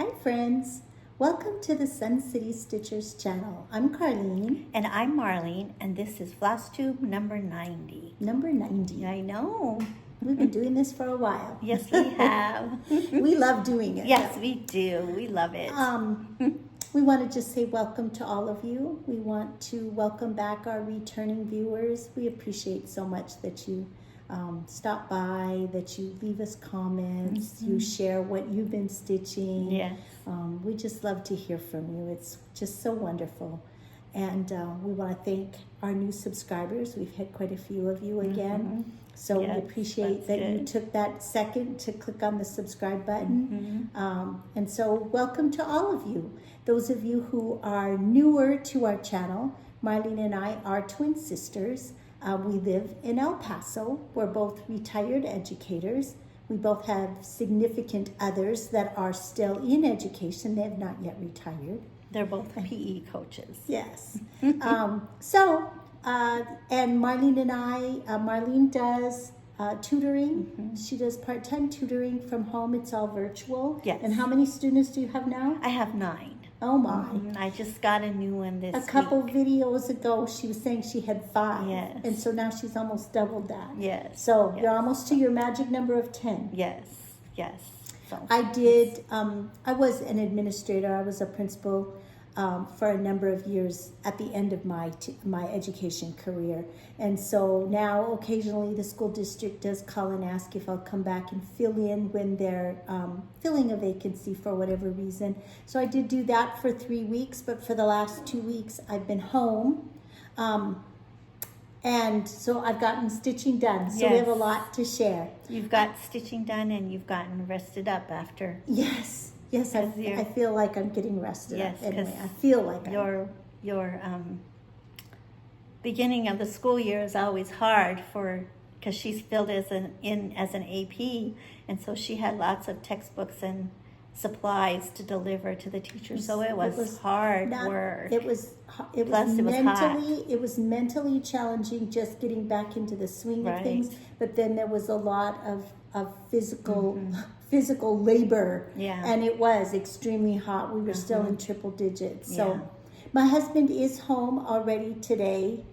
Hi friends, welcome to the Sun City Stitchers channel. I'm Carlene. And I'm Marlene, and this is Flosstube number 90. Number 90. I know. We've been doing this for a while. Yes, we have. We love doing it. Yes, we do. We love it. We want to just say welcome to all of you. We want to welcome back our returning viewers. We appreciate so much that you stop by, that you leave us comments, you share what you've been stitching. Yes. We just love to hear from you. It's just so wonderful. And we want to thank our new subscribers. We've had quite a few of you again. So Yes, we appreciate that you took that second to click on the subscribe button. And so welcome to all of you. Those of you who are newer to our channel, Marlene and I are twin sisters. We live in El Paso. We're both retired educators. We both have significant others that are still in education. They have not yet retired. They're both PE coaches. Yes. And Marlene and I, Marlene does tutoring. She does part-time tutoring from home. It's all virtual. Yes. And how many students do you have now? I have 9. Oh my. I just got a new one this A couple week. videos ago, she was saying she had 5. Yes. And so now she's almost doubled that. Yes. So yes. you're almost to your magic number of 10. Yes. Yes. So. I did, I was an administrator. I was a principal for a number of years at the end of my education career. And so now occasionally the school district does call and ask if I'll come back and fill in when they're filling a vacancy for whatever reason. So I did do that for 3 weeks, but for the last 2 weeks I've been home. And so I've gotten stitching done. So we have a lot to share. You've got stitching done and you've gotten rested up after. Yes. Yes, I feel like I'm getting rested up. Anyway, I feel like your beginning of the school year is always hard because she's filled as an AP, and so she had lots of textbooks and supplies to deliver to the teachers. So it was hard work. It was mentally challenging just getting back into the swing of things. But then there was a lot of physical labor, and it was extremely hot. We were still in triple digits. So my husband is home already today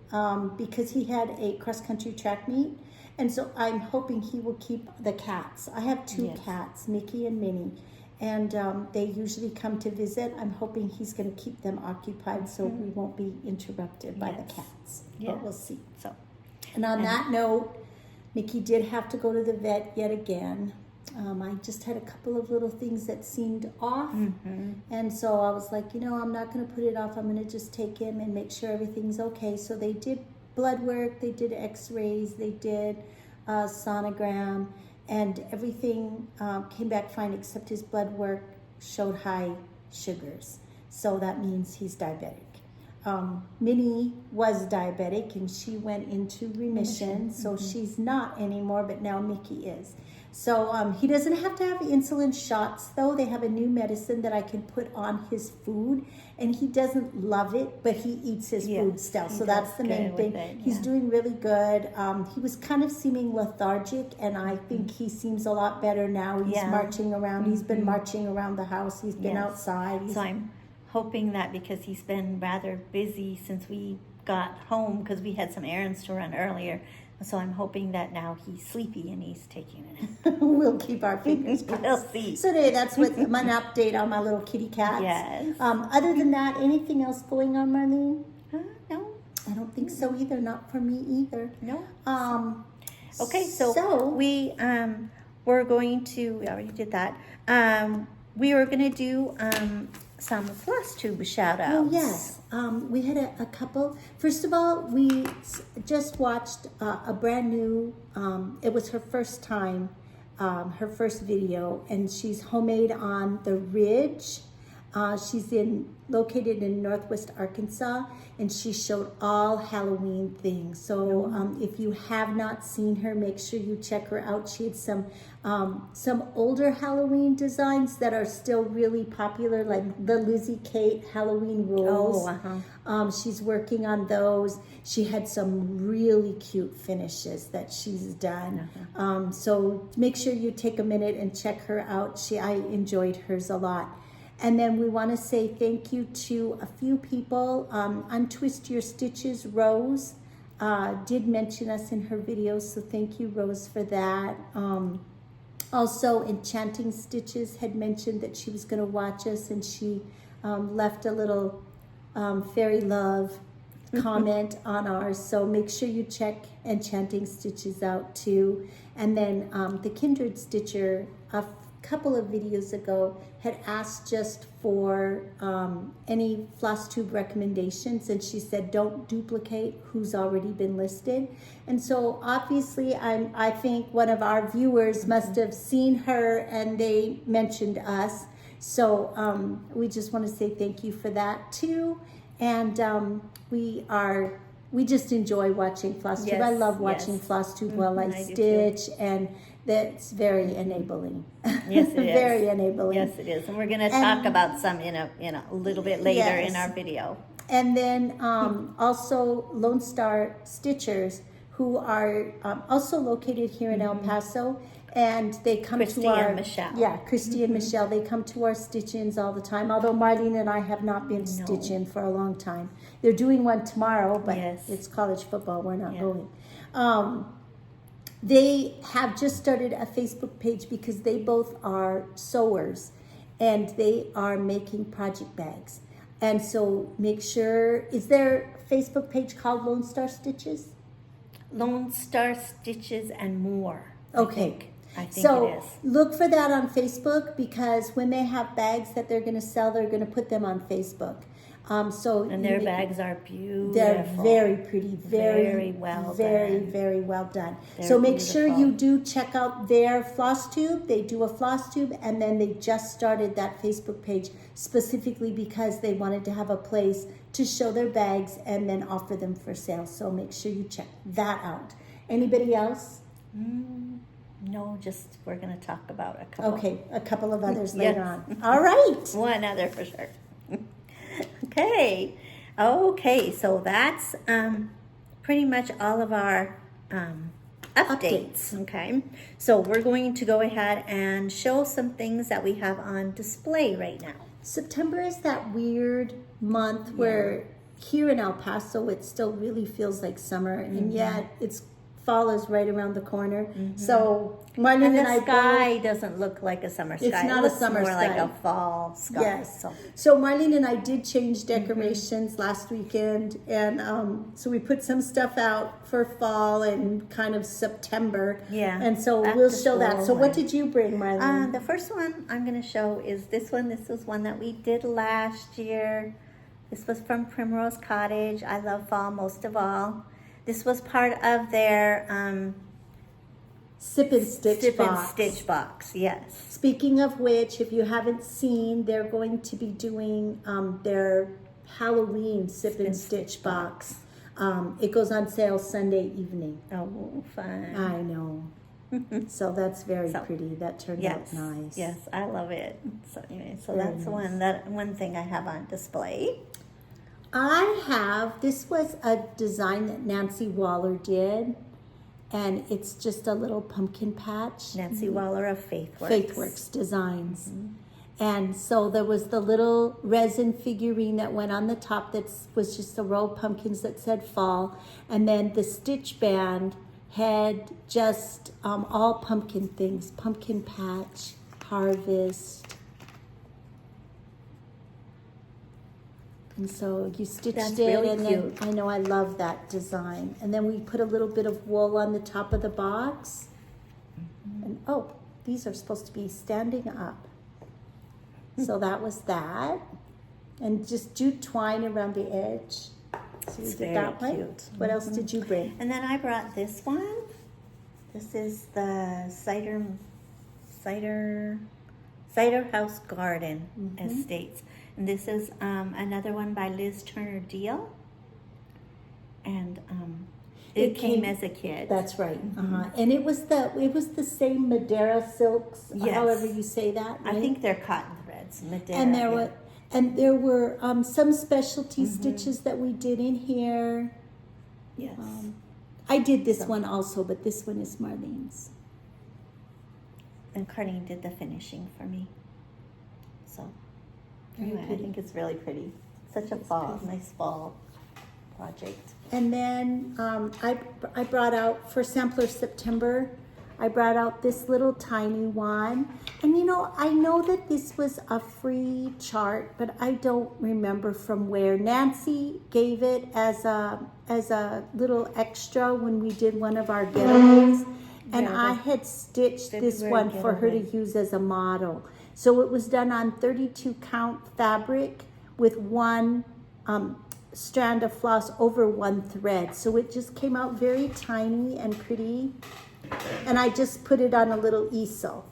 because he had a cross-country track meet, and so I'm hoping he will keep the cats. I have 2 cats, Mickey and Minnie, and they usually come to visit. I'm hoping he's going to keep them occupied so we won't be interrupted by the cats, but we'll see. And on that note, Mickey did have to go to the vet yet again. I just had a couple of little things that seemed off. And so I was like, I'm not going to put it off. I'm going to just take him and make sure everything's okay. So they did blood work, they did x-rays, they did sonogram, and everything came back fine except his blood work showed high sugars. So that means he's diabetic. Minnie was diabetic and she went into remission. So she's not anymore, but now Mickey is. So he doesn't have to have insulin shots, though. They have a new medicine that I can put on his food, and he doesn't love it, but he eats his food still. So that's the main thing. He's doing really good. He was kind of seeming lethargic, and I think he seems a lot better now. He's marching around. He's been marching around the house. He's been outside. So I'm hoping that because he's been rather busy since we got home, because we had some errands to run earlier. So I'm hoping that now he's sleepy and he's taking it. We'll keep our fingers crossed. We'll see. So today, that's what my update on my little kitty cats. Yes. Other than that, anything else going on, Marlene? No. I don't think so either. Not for me either. No. Okay, so we we're going to, we already did that. We were going to do some Flosstube shoutouts. Oh, yes. We had a couple. First of all, we just watched a brand new, it was her first time, her first video, and she's homemade on the Ridge. She's located in Northwest Arkansas, and she showed all Halloween things. So if you have not seen her, make sure you check her out. She had some older Halloween designs that are still really popular, like the Lizzie Kate Halloween rolls. She's working on those. She had some really cute finishes that she's done. So make sure you take a minute and check her out. I enjoyed hers a lot. And then we want to say thank you to a few people. Untwist Your Stitches, Rose, did mention us in her videos, so thank you, Rose, for that. Also, Enchanting Stitches had mentioned that she was going to watch us, and she left a little fairy love comment on ours, so make sure you check Enchanting Stitches out too. And then the Kindred Stitcher, a couple of videos ago, had asked just for any Flosstube recommendations, and she said don't duplicate who's already been listed. And so obviously I think one of our viewers must have seen her and they mentioned us, so we just want to say thank you for that too. And we just enjoy watching Flosstube. Yes, I love watching yes. Flosstube while I do stitch, and that's very enabling. Yes, it is. Very enabling. Yes, it is. And we're going to talk about some in a little bit later Yes. in our video. And then also Lone Star Stitchers, who are also located here in El Paso, and they come Christy to our and Michelle. Yeah, Christy and Michelle. They come to our stitch-ins all the time. Although Marlene and I have not been to stitch-in for a long time. They're doing one tomorrow, but Yes. it's college football. We're not going. They have just started a Facebook page because they both are sewers, and they are making project bags. And so make sure, is there a Facebook page called Lone Star Stitches? Lone Star Stitches and More. Okay. I think So it is. look for that on Facebook, because when they have bags that they're going to sell, they're going to put them on Facebook. And their bags are beautiful. They're very pretty, very well very, done. very well done. They're So make sure beautiful. you do check out their Flosstube. They do a Flosstube, and then they just started that Facebook page specifically because they wanted to have a place to show their bags and then offer them for sale. So make sure you check that out. Anybody else? No, just we're going to talk about a couple. Okay, a couple of others Yes. later on. All right. One other for sure. Okay, so that's pretty much all of our updates. Okay, so we're going to go ahead and show some things that we have on display right now. September is that weird month where here in El Paso it still really feels like summer, and yet it's fall is right around the corner. So Marlene And and the I sky both, doesn't look like a summer sky. It's not it a looks summer more like sky. a fall sky. yes. So. So Marlene and I did change decorations last weekend, and so we put some stuff out for fall and kind of September. Yeah, And so back we'll to show that. school So what and- did you bring, Marlene? The first one I'm going to show is this one. This is one that we did last year. This was from Primrose Cottage. I love fall most of all. This was part of their Sip and Stitch box. Stitch box, yes. Speaking of which, if you haven't seen, they're going to be doing their Halloween Sip and Stitch box. It goes on sale Sunday evening. Oh, fun. I know. So that's very So, pretty. That turned Yes, out nice. yes, I love it. So anyway, so Very that's nice. one thing I have on display. This was a design that Nancy Waller did, and it's just a little pumpkin patch. Nancy Waller of Faithworks. Faithworks Designs. And so there was the little resin figurine that went on the top that was just a row of pumpkins that said fall. And then the stitch band had just all pumpkin things. Pumpkin patch, harvest. And so you stitched That's it, really and cute. then I know I love that design. And then we put a little bit of wool on the top of the box. And oh, these are supposed to be standing up. So that was that. And just jute twine around the edge. So you It's did very that one. cute. What else did you bring? And then I brought this one. This is the Cider House Garden Estates. And this is another one by Liz Turner Deal. And it came as a kit. That's right. And it was the same Madeira silks, Yes. however you say that. I right? think they're cotton threads. Madeira, and there were some specialty stitches that we did in here. Yes. I did this one also, but this one is Marlene's. And Carlene did the finishing for me. So Yeah, I think it's really pretty. Such a nice fall project. And then I brought out, for Sampler September, I brought out this little tiny one. And you know, I know that this was a free chart, but I don't remember from where. Nancy gave it as a little extra when we did one of our giveaways. And I had stitched this one for her to use as a model. So it was done on 32 count fabric with one strand of floss over one thread. So it just came out very tiny and pretty. And I just put it on a little easel.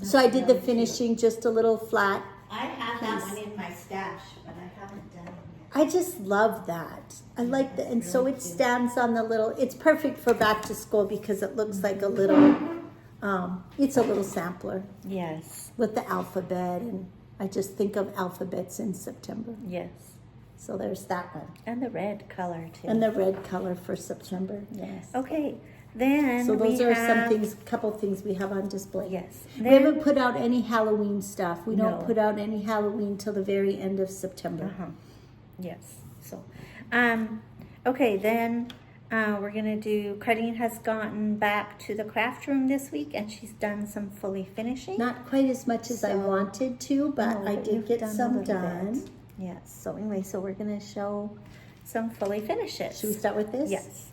So I did the finishing just a little flat. I have that one in my stash, but I haven't done it yet. I just love that. I like that. And so it stands on the little, it's perfect for back to school because it looks like a little, it's a little sampler. Yes. With the alphabet, and I just think of alphabets in September. Yes. So there's that one. And the red color too. And the red color for September. Yes. Okay. Then so those are some things, couple things we have on display. Yes. We haven't put out any Halloween stuff. We don't put out any Halloween till the very end of September. Yes. So, okay, then we're gonna do. Cardine has gotten back to the craft room this week, and she's done some fully finishing. Not quite as much as I wanted to, but I did get some done. Yes. So anyway, so we're gonna show some fully finishes. Should we start with this? Yes.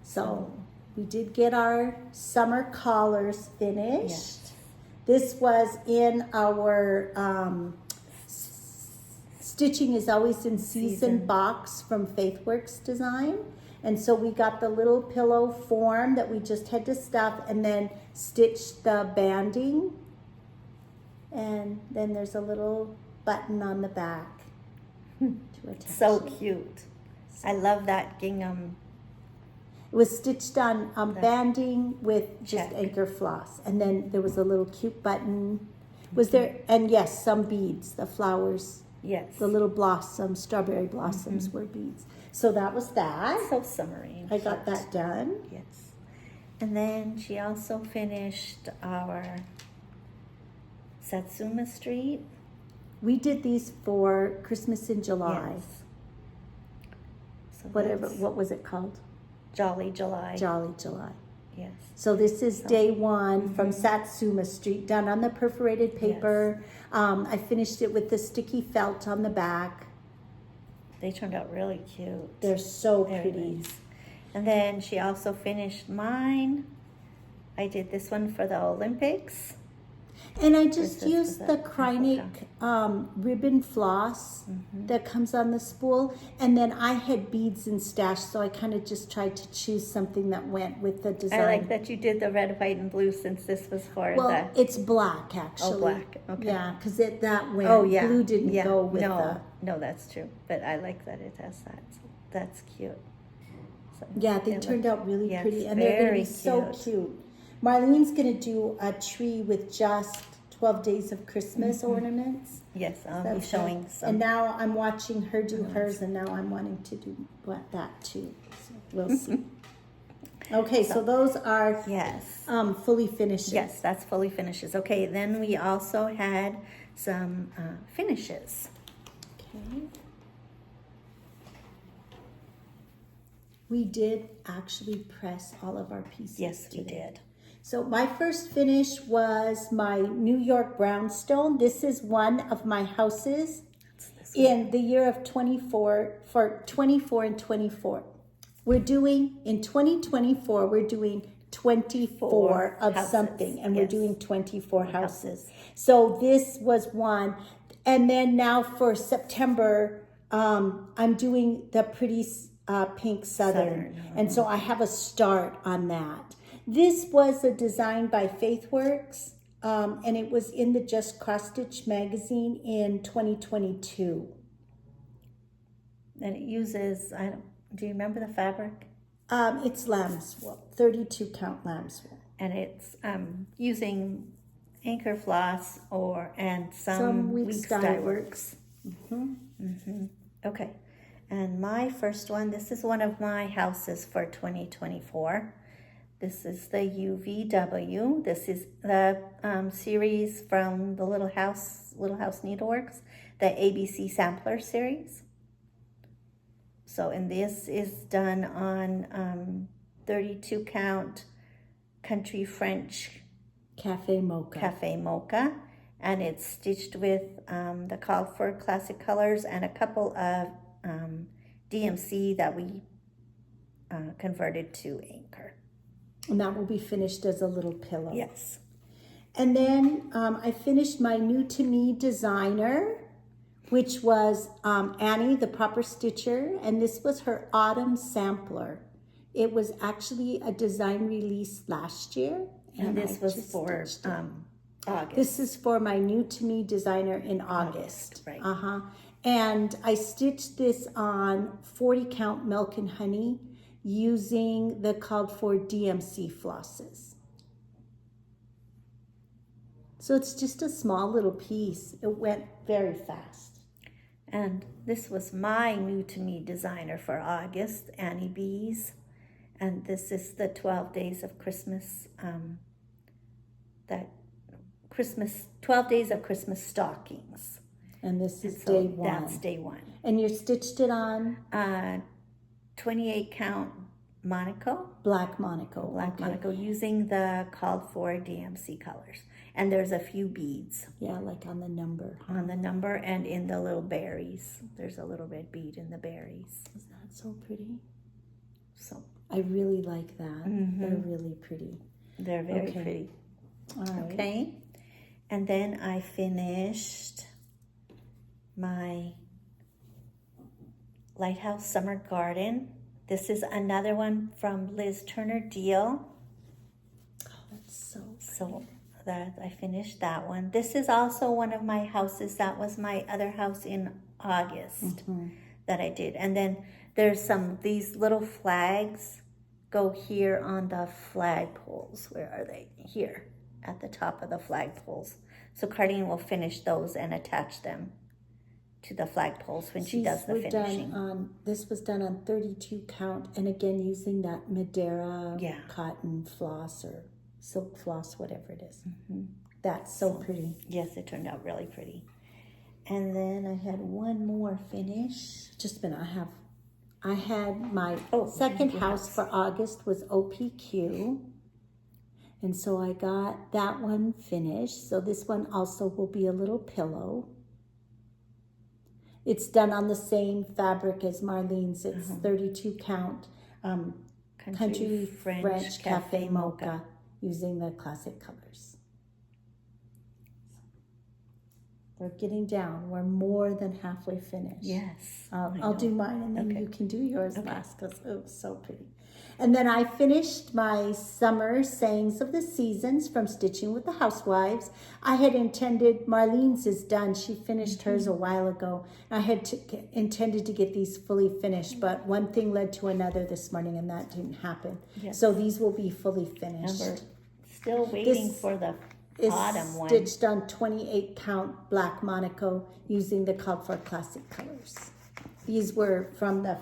So we did get our summer collars finished. Yes. This was in our Stitching is Always in Season box from Faithworks Design. And so we got the little pillow form that we just had to stuff and then stitch the banding. And then there's a little button on the back to attach. So cute. I love that gingham. It was stitched on banding with just anchor floss. And then there was a little cute button. Was there, and yes, some beads, the flowers. Yes. The little blossoms, strawberry blossoms were beads. So that was that. So summery. I got that done. Yes. And then she also finished our Satsuma Street. We did these for Christmas in July. Yes. So what was it called? Jolly July. Jolly July. Yes. So this is day one from Satsuma Street, done on the perforated paper. Yes. I finished it with the sticky felt on the back. They turned out really cute. They're so pretty. Nice. And then she also finished mine. I did this one for the Olympics. And I just used the Krynic ribbon floss that comes on the spool. And then I had beads in stash, so I kind of just tried to choose something that went with the design. I like that you did the red, white, and blue since this was for Well, it's black, actually. Oh, black. Okay. Yeah, because that went. Oh, yeah. Blue didn't go with No, that's true. But I like that it has that. So that's cute. So yeah, they turned out really pretty. And they're going to be so cute. Marlene's going to do a tree with just 12 Days of Christmas ornaments. Yes, I'll be showing some. And now I'm watching her do hers, and now I'm wanting to do that too. So we'll see. Okay, so those are fully finishes. Yes, that's fully finishes. Okay, then we also had some finishes. Okay. We did actually press all of our pieces. Yes, we today. did. So my first finish was my New York brownstone. This is one of my houses in the year of 24 and 24. We're doing, in 2024, we're doing 24 of houses. Something, and we're doing 24 houses. So this was one. And then now for September, I'm doing the pretty pink Southern. And so I have a start on that. This was a design by Faithworks, and it was in the Just Cross Stitch magazine in 2022. And it uses, do you remember the fabric? It's lamb's wool, 32 count lamb's wool. And it's using anchor floss and some Weeks Dye Works. Okay. And my first one, this is one of my houses for 2024. This is the UVW. This is the series from the Little House Needleworks, the ABC Sampler series. So, and this is done on 32 count Country French Cafe Mocha. And it's stitched with the called for classic colors and a couple of DMC that we converted to anchor. And that will be finished as a little pillow. Yes. And then I finished my new to me designer, which was Annie, the proper stitcher. And this was her autumn sampler. It was actually a design release last year. And this was for August. This is for my new to me designer in August. Right. And I stitched this on 40 count milk and honey using the called for DMC flosses. So it's just a small little piece. It went very fast. And this was my new to me designer for August, Annie B's. And this is the 12 days of Christmas, 12 days of Christmas stockings. And this is day one. That's day one. And you stitched it on? 28 count Monaco. Black Monaco. Black Monaco, using the called for DMC colors. And there's a few beads. Yeah, like on the number. On the number and in the little berries. There's a little red bead in the berries. Isn't that so pretty? So I really like that. They're really pretty. They're very pretty. All right. Okay. And then I finished my Lighthouse Summer Garden. This is another one from Liz Turner Deal. Oh, that's so pretty. So that I finished that one. This is also one of my houses. That was my other house in August that I did. And then there's these little flags go here on the flag poles. Where are they? Here at the top of the flag poles. So Cardine will finish those and attach them to the flag poles when she does the finishing. This was done on 32 count, and again using that Madeira cotton floss or silk floss, whatever it is. That's so pretty. Yes, it turned out really pretty. And then I had one more finish. Just a minute, I had my second house for August was OPQ. And so I got that one finished. So this one also will be a little pillow. It's done on the same fabric as Marlene's. It's 32 count Country French Cafe Mocha using the classic colors. We're getting down. We're more than halfway finished. Yes. I'll do mine and then you can do yours last because it was so pretty. And then I finished my summer sayings of the seasons from Stitching with the Housewives. I had intended, Marlene's is done. She finished hers a while ago. I had intended to get these fully finished, but one thing led to another this morning and that didn't happen. Yes. So these will be fully finished. And we're still waiting for the autumn one. Stitched on 28 count Black Monaco using the called for classic colors. These were from the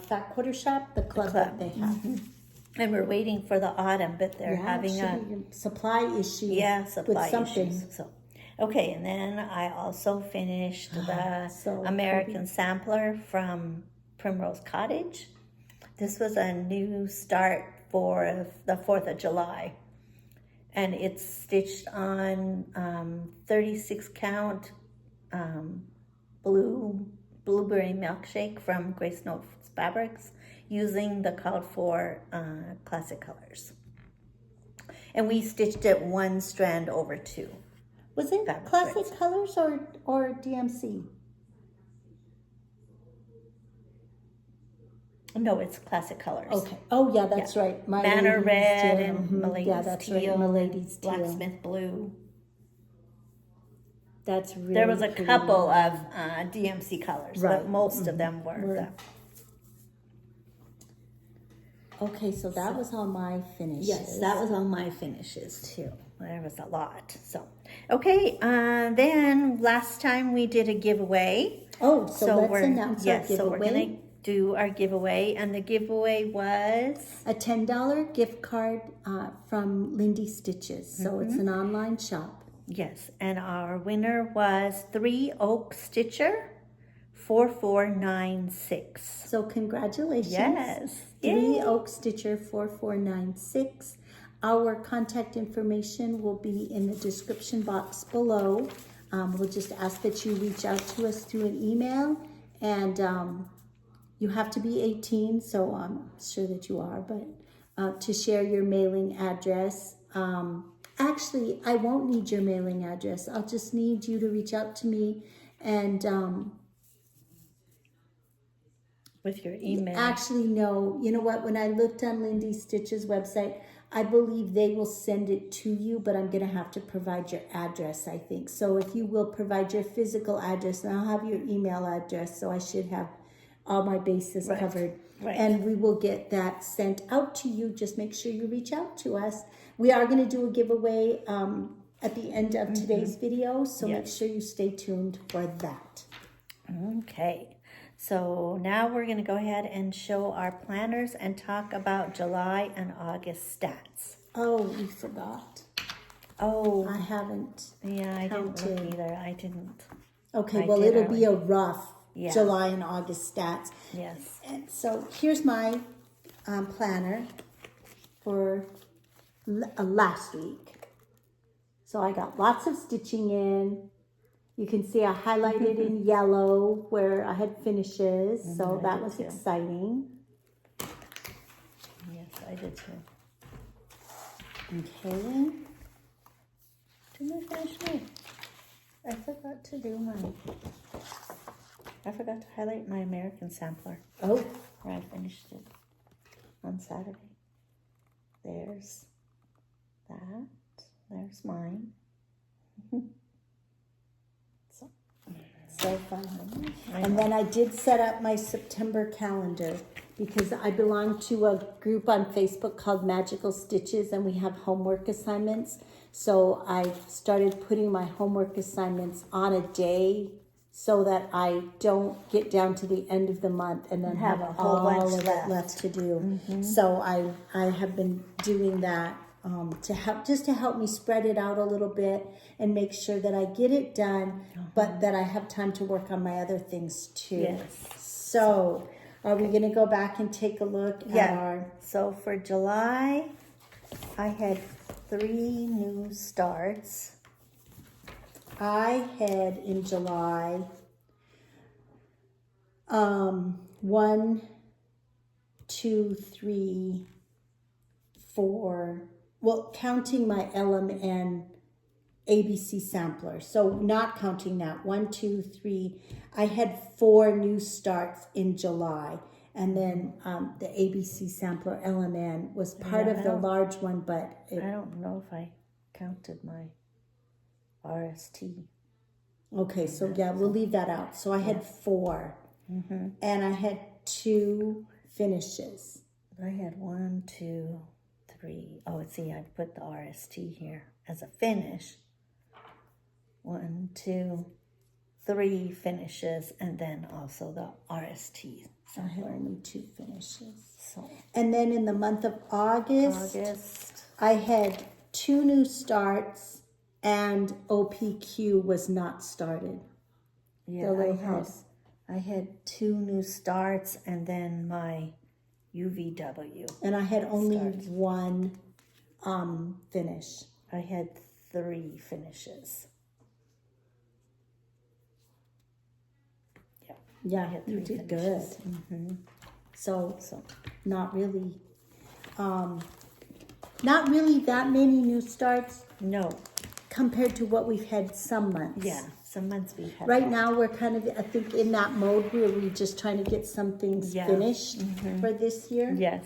Fat Quarter Shop, the club that they have. And we're waiting for the autumn, but they're having a supply issue. Yeah, supply with something. issues. So, okay, and then I also finished the American Sampler from Primrose Cottage. This was a new start for the 4th of July. And it's stitched on 36 count blueberry milkshake from Grace Notes Fabrics using the called for classic colors. And we stitched it one strand over two. Was it classic colors or DMC? No, it's classic colors. Okay. Oh, yeah, that's right. Banner red and Milady's yeah, that's teal. Right. Milady's teal. Blacksmith blue. That's really There was a pretty. couple of DMC colors, but most of them were. Okay, so that was all my finishes. Yes, that was all my finishes too. There was a lot. So, okay, then last time we did a giveaway. Oh, so let's announce our giveaway. So we're going to do our giveaway, and the giveaway was a $10 gift card from Lindy Stitches. So it's an online shop. Yes, and our winner was 3 Oak Stitcher 4496. So congratulations. Yes. 3 Oak Stitcher 4496. Our contact information will be in the description box below. We'll just ask that you reach out to us through an email, and you have to be 18, so I'm sure that you are, but to share your mailing address. Actually, I won't need your mailing address. I'll just need you to reach out to me and with your email. Actually, no. You know what? When I looked on Lindy Stitch's website, I believe they will send it to you, but I'm going to have to provide your address, I think. So if you will provide your physical address, and I'll have your email address, so I should have all my bases covered. Right. And we will get that sent out to you. Just make sure you reach out to us. We are going to do a giveaway at the end of today's video, so make sure you stay tuned for that. Okay. So now we're going to go ahead and show our planners and talk about July and August stats. Oh, we forgot. Oh. I haven't. Yeah, I didn't look either. I didn't. Okay, well, it'll be a rough July and August stats. Yes. And so here's my planner for last week. So I got lots of stitching in. You can see I highlighted in yellow where I had finishes, so that was exciting. Yes, I did too. Okay. Didn't I finish mine? I forgot to do mine. I forgot to highlight my American sampler. Oh. Where I finished it on Saturday. There's that. There's mine. So fun. And then I did set up my September calendar because I belong to a group on Facebook called Magical Stitches, and we have homework assignments. So I started putting my homework assignments on a day so that I don't get down to the end of the month and then have a whole bunch of it left to do. So I have been doing that to help me spread it out a little bit and make sure that I get it done, but that I have time to work on my other things too. Yes. So are we going to go back and take a look at our... So for July, I had 3 new starts. I had in July 1, 2, 3, 4... Well, counting my LMN ABC sampler. So not counting that. 1, 2, 3. I had 4 new starts in July. And then the ABC sampler LMN was part of the large one, but... I don't know if I counted my RST. Okay, so we'll leave that out. So I had 4. And I had 2 finishes. I had 1, 2, 3. Oh, see, I put the RST here as a finish. 1, 2, 3 finishes, and then also the RST. So I had only 2 finishes. So, and then in the month of August, I had 2 new starts, and OPQ was not started. Yeah, I had 2 new starts, and then my UVW. And I had only 1 finish. I had 3 finishes. Yeah, you did good. So not really that many new starts. No. Compared to what we've had some months. Yeah, some months we've had. Right now we're kind of, I think, in that mode where we're just trying to get some things finished for this year. Yes,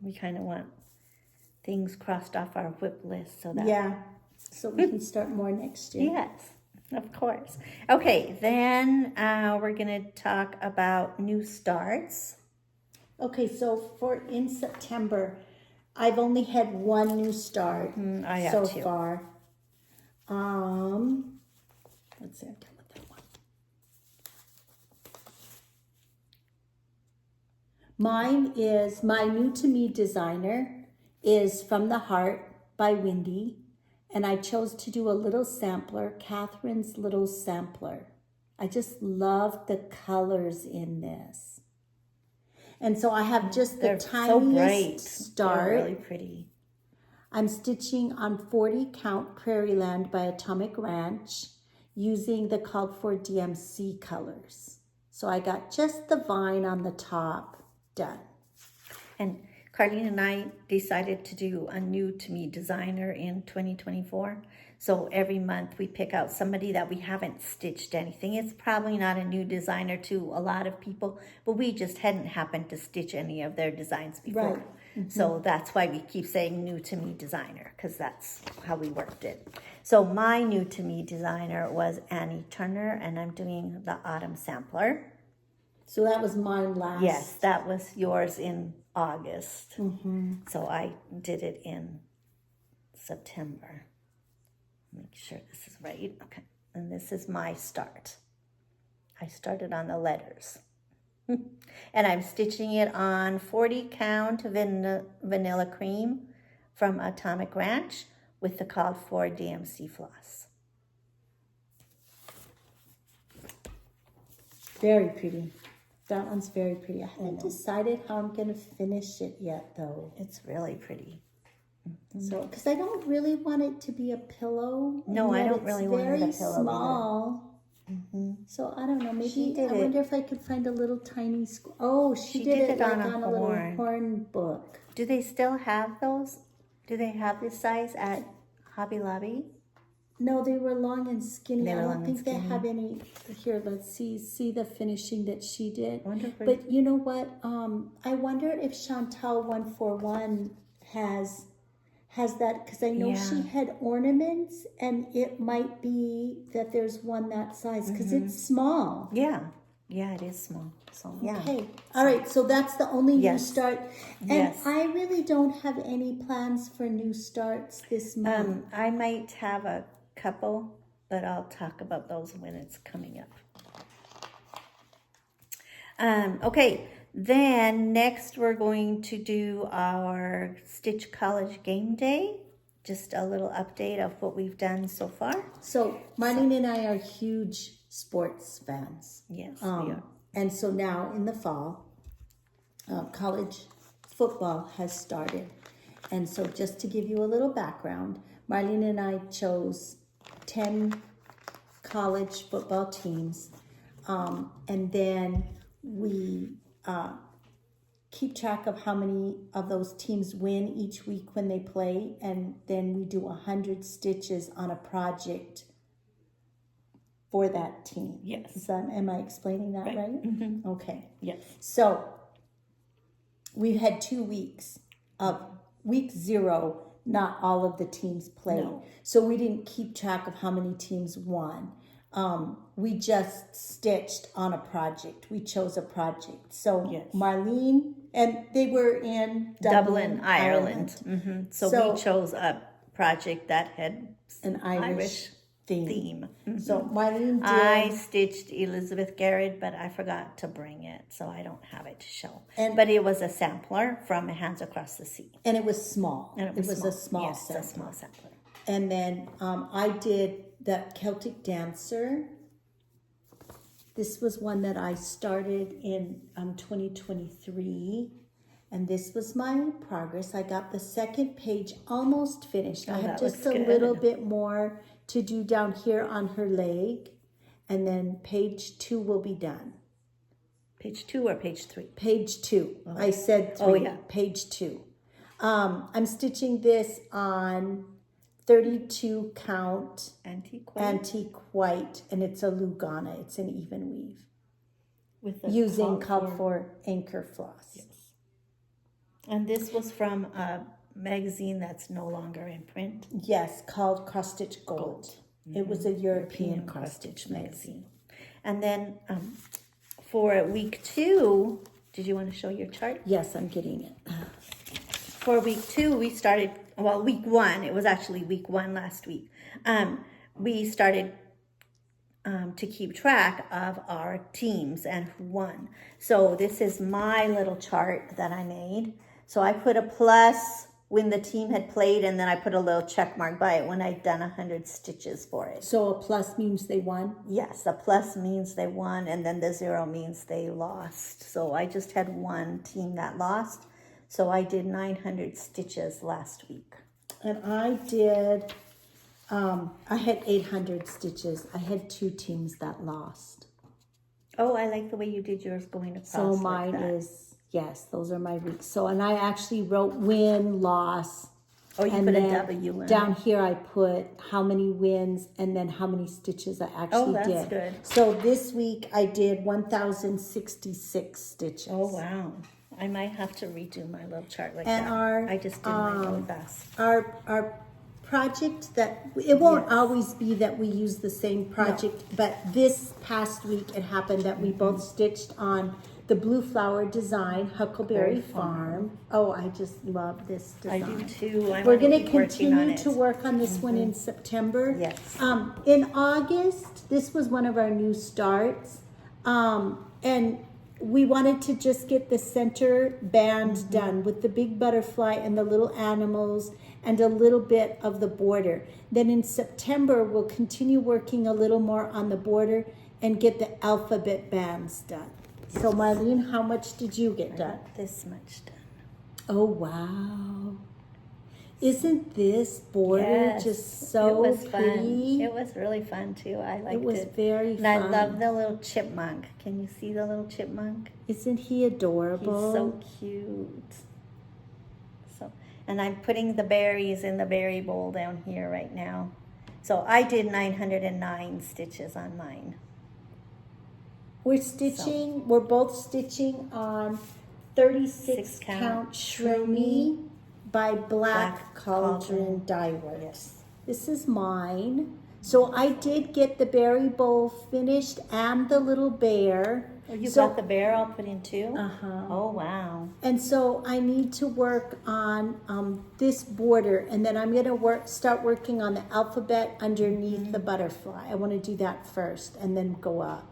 we kind of want things crossed off our whip list so that... so we can start more next year. Yes, of course. Okay, then we're going to talk about new starts. Okay, so in September, I've only had 1 new start so far. Let's see, I'm done with that one. Mine is, my new to me designer is From the Heart by Wendy. And I chose to do a little sampler, Catherine's Little Sampler. I just love the colors in this. And so I have just the tiniest start. They're really pretty. I'm stitching on 40 count Prairie Land by Atomic Ranch using the called for DMC colors. So I got just the vine on the top done. And Carlene and I decided to do a new to me designer in 2024. So every month we pick out somebody that we haven't stitched anything. It's probably not a new designer to a lot of people, but we just hadn't happened to stitch any of their designs before. Right. Mm-hmm. So that's why we keep saying new to me designer, because that's how we worked it. So my new to me designer was Annie Turner, and I'm doing the autumn sampler. So that was mine last. Yes, that was yours in August. Mm-hmm. So I did it in September. Make sure this is right. Okay. And this is my start. I started on the letters. And I'm stitching it on 40 count vanilla cream from Atomic Ranch with the called for DMC floss. Very pretty. That one's very pretty. I haven't decided how I'm going to finish it yet, though. It's really pretty. Mm-hmm. So, because I don't really want it to be a pillow. No, I don't really want it a pillow. It's very small. Mm-hmm. So I don't know. Maybe I wonder if I could find a little tiny. She did it like on a little horn book. Do they still have those? Do they have this size at Hobby Lobby? No, they were long and skinny. I don't think they have any. Here, let's see the finishing that she did. Wonderful. But you know what? I wonder if Chantal 141 has that, because I know she had ornaments, and it might be that there's one that size, because it's small. Yeah, it is small. So yeah. Okay. All right. So that's the only new start, and I really don't have any plans for new starts this month. I might have a couple, but I'll talk about those when it's coming up. Okay. Then next we're going to do our Stitch College Game Day. Just a little update of what we've done so far. So Marlene and I are huge sports fans. Yes, we are. And so now in the fall, college football has started. And so just to give you a little background, Marlene and I chose 10 college football teams. And then we keep track of how many of those teams win each week when they play, and then we do 100 stitches on a project for that team. Yes. Am I explaining that right? Mm-hmm. Okay. Yes. So we've had 2 weeks. Of week 0, not all of the teams played. No. So we didn't keep track of how many teams won. We just stitched on a project. We chose a project. So Marlene, and they were in Dublin, Ireland. Mm-hmm. So we chose a project that had an Irish theme. Mm-hmm. So Marlene did. I stitched Elizabeth Garrett, but I forgot to bring it, so I don't have it to show. But it was a sampler from Hands Across the Sea. And it was small. And it was a small sampler. A small sampler. And then I did the Celtic Dancer. This was one that I started in 2023. And this was my progress. I got the second page almost finished. I have just a little bit more to do down here on her leg. And then page 2 will be done. Page 2 or page 3? Page 2. Oh. I said 3. Oh, yeah. Page 2. I'm stitching this on 32 count antique white, and it's a Lugana. It's an even weave with using called for anchor floss. Yes. And this was from a magazine that's no longer in print. Yes, called Cross Stitch Gold. Mm-hmm. It was a European cross stitch magazine. And then for week 2, did you want to show your chart? Yes, I'm getting it. For week 2, we started. Well, week 1, it was actually week 1 last week. We started to keep track of our teams and who won. So this is my little chart that I made. So I put a plus when the team had played, and then I put a little check mark by it when I'd done 100 stitches for it. So a plus means they won? Yes, a plus means they won, and then the 0 means they lost. So I just had one team that lost. So I did 900 stitches last week. And I did, I had 800 stitches. I had 2 teams that lost. Oh, I like the way you did yours going across. So mine like that. is, yes, those are my weeks. So, and I actually wrote win, loss. Oh, you and put a then W in. down here I put how many wins and then how many stitches I actually did. Oh, that's good. So this week I did 1,066 stitches. Oh, wow. I might have to redo my little chart like And that. I just did mine really fast. Our project that, it won't Yes. always be that we use the same project, but this past week it happened that we both stitched on the Blue Flower design, Huckleberry Farm. Oh, I just love this I design. do too. We're going to keep working on continue it. to work on this one in September. Yes. In August, this was one of our new starts. And we wanted to just get the center band done with the big butterfly and the little animals and a little bit of the border. Then in September, we'll continue working a little more on the border and get the alphabet bands done. So Marlene, how much did you get done? This much done. Oh, wow. Isn't this border just so it was pretty? fun. It was really fun too. I liked it. It was very and fun. I love the little chipmunk. Can you see the little chipmunk? Isn't he adorable? He's so cute. So, and I'm putting the berries in the berry bowl down here right now. So I did 909 stitches on mine. We're stitching, we're both stitching on 36 count Shroomy by Black Cauldron Dye Works. Yes. This is mine. So I did get the berry bowl finished and the little bear. Oh, you So- got the bear all put in too? Uh-huh. Oh, wow. And so I need to work on this border, and then I'm going to start working on the alphabet underneath the butterfly. I want to do that first and then go up.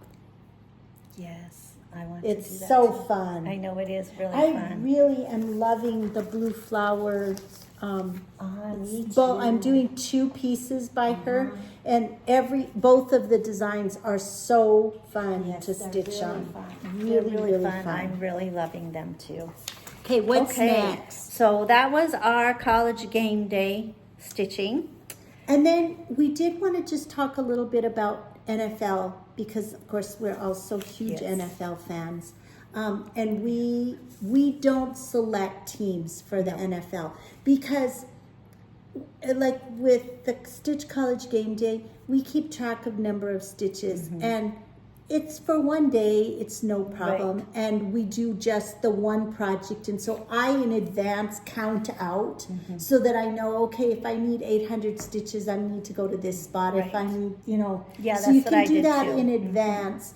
Yes, I want to do that. It's so too. fun. I know it is really I fun. really am loving the blue flower. Me I'm doing 2 pieces by her, and both of the designs are so fun to stitch on. Really fun. I'm really loving them too. Okay, what's next? So that was our college game day stitching. And then we did want to just talk a little bit about NFL, because of course we're all so huge Yes. NFL fans. And we don't select teams for the NFL because, like with the Stitch College Game Day, we keep track of number of stitches, and it's for one day, it's no problem, Right. and we do just the one project, and so I in advance count out so that I know, okay, if I need 800 stitches, I need to go to this spot. If I Right. need, Yeah, so you that's what can I do did that too. in advance.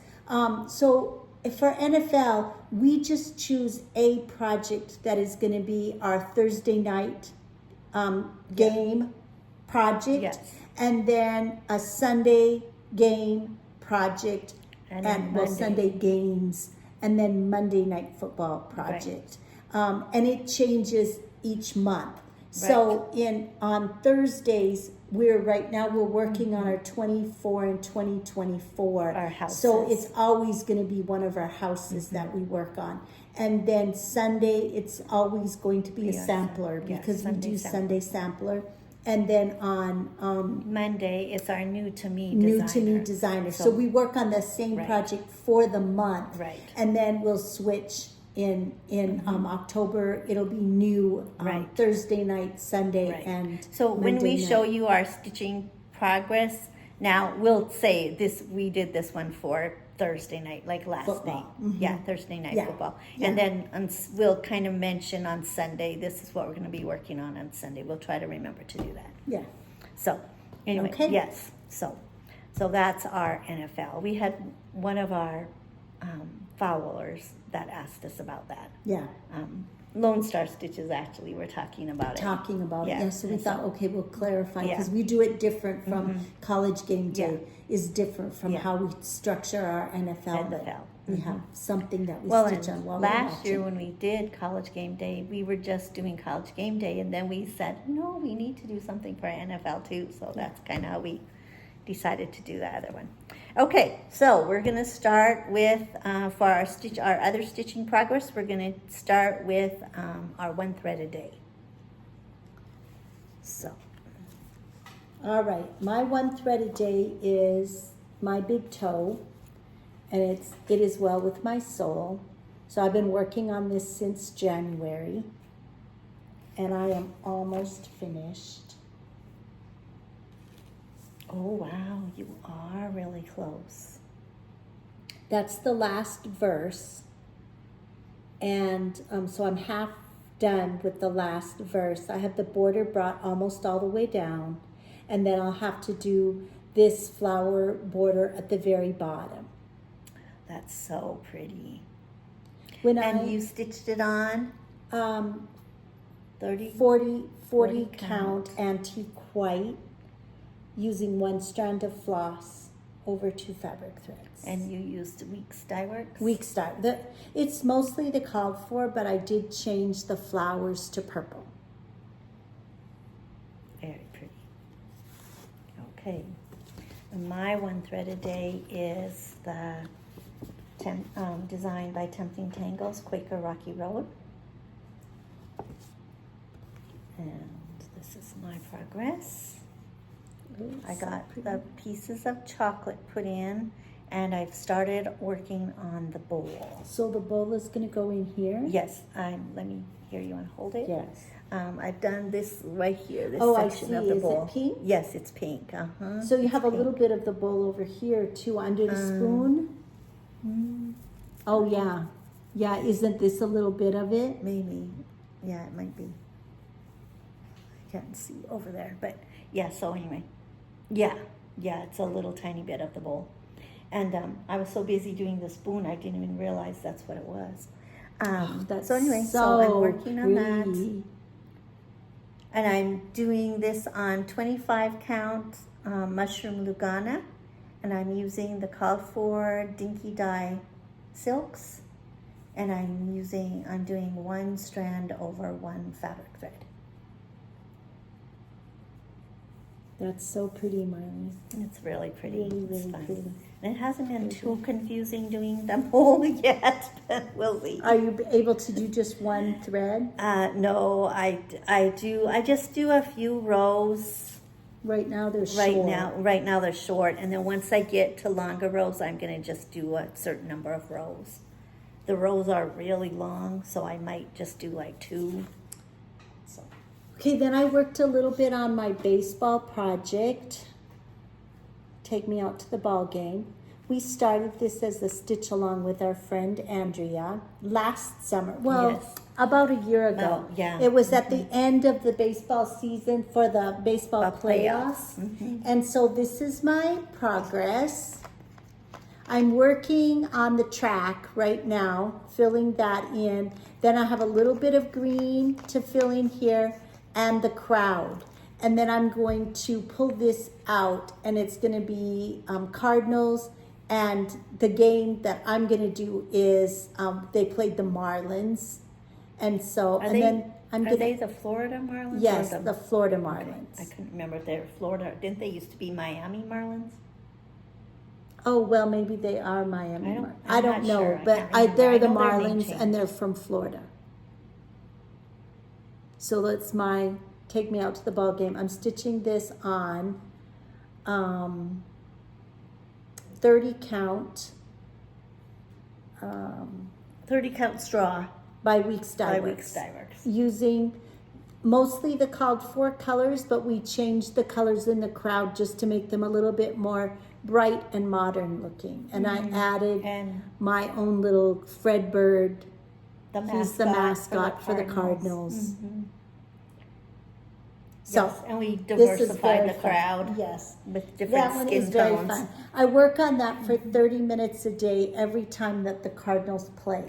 So for NFL, we just choose a project that is going to be our Thursday night game project, Yes. and then a Sunday game project, And then Monday. Sunday games, and then Monday night football project. And it changes each month. So on Thursdays, we're working on our 24 and 2024. Our houses. So it's always going to be one of our houses that we work on. And then Sunday, it's always going to be a sampler because we Sunday do sampler. Sunday sampler. And then on Monday, it's our new to me designer. So we work on the same Right. project for the month. Right. And then we'll switch in October. It'll be new Right. Thursday night, Sunday, Right. and So when Monday we night. show you our stitching progress, now we'll say this, we did this one for Thursday night, like last Football. night. Yeah, Thursday night Yeah. football. Yeah. And then we'll kind of mention on Sunday, this is what we're going to be working on Sunday. We'll try to remember to do that. Yeah. So, anyway, Okay. yes. So that's our NFL. We had one of our followers that asked us about that. Yeah. Lone Star Stitches, actually, we're talking about it. Talking about it, yes. So we thought, okay, we'll clarify, because Yeah. we do it different from College Game Day. Yeah. Is different from how we structure our NFL. But we have something that we stitch on while we're watching. Last year when we did College Game Day, we were just doing College Game Day, and then we said, no, we need to do something for NFL too. So that's kind of how we decided to do the other one. Okay, so we're going to start with, for our other stitching progress, we're going to start with our 1 thread a day. So. All right, my 1 thread a day is my big toe, and it is well with my soul. So I've been working on this since January, and I am almost finished. Oh, wow, you are really close. That's the last verse. And so I'm half done with the last verse. I have the border brought almost all the way down. And then I'll have to do this flower border at the very bottom. That's so pretty. And you stitched it on? 40 count antique white, using 1 strand of floss over 2 fabric threads. And you used Weeks Dye Works? Weeks Dye. It's mostly the called for, but I did change the flowers to purple. Very pretty. Okay. And my 1 thread a day is the designed by Tempting Tangles, Quaker Rocky Road. And this is my progress. I got the pieces of chocolate put in, and I've started working on the bowl. So the bowl is going to go in here? Yes. Let me hear you and hold it. Yes. I've done this right here, this section I see. of the bowl. Is it pink? Yes, it's pink. Uh-huh. So you have a little bit of the bowl over here, too, under the spoon? Oh, yeah. Yeah, isn't this a little bit of it? Maybe. Yeah, it might be. I can't see over there, but yeah, so anyway. Yeah, it's a little tiny bit of the bowl. And I was so busy doing the spoon, I didn't even realize that's what it was. So anyway, so I'm working on that. And I'm doing this on 25 count mushroom Lugana. And I'm using the called for Dinky Dye silks. And I'm doing 1 strand over 1 fabric thread. That's so pretty, Marley. It's really pretty. Really, it's really fun. pretty. And it hasn't been too confusing doing them all yet, but we'll see. Are you able to do just 1 thread? No, I just do a few rows. Right now they're short. Right now they're short, and then once I get to longer rows, I'm going to just do a certain number of rows. The rows are really long, so I might just do like 2. So. Okay, then I worked a little bit on my baseball project. Take Me Out to the Ball Game. We started this as a stitch along with our friend Andrea last summer. Well, yes. About a year ago. Oh, yeah. It was at the end of the baseball season for the baseball playoffs. And so this is my progress. I'm working on the track right now, filling that in. Then I have a little bit of green to fill in here and the crowd. And then I'm going to pull this out, and it's going to be Cardinals. And the game that I'm going to do is they played the Marlins. And so, Are they the Florida Marlins? Yes, the Florida Marlins. Okay. I couldn't remember if they were Florida. Didn't they used to be Miami Marlins? Oh, well, maybe they are Miami. I don't know, sure. but they're the Marlins, and they're from Florida. So that's my Take Me Out to the Ball Game. I'm stitching this on 30 count. 30 count straw. By Weeks Dye Works. Using mostly the called for colors, but we changed the colors in the crowd just to make them a little bit more bright and modern looking. And I added my own little Fred Bird. He's the mascot for the Cardinals. So yes, and we this is diversified very the crowd fun. Yes. with different That one skin is very tones. fun. I work on that for 30 minutes a day every time that the Cardinals play.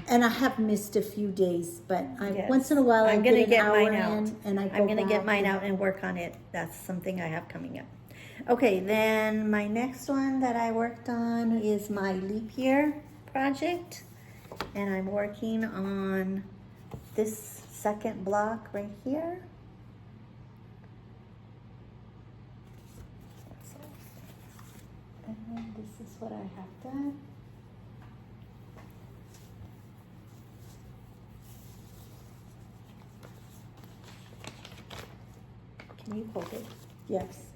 And I have missed a few days, but Yes. once in a while I I'm gonna get an hour mine out. in and I go I'm gonna back get mine and- out and work on it. That's something I have coming up. Okay, then my next one that I worked on is my leap year project, and I'm working on this second block right here. And then this is what I have done. Can you hold it? Yes.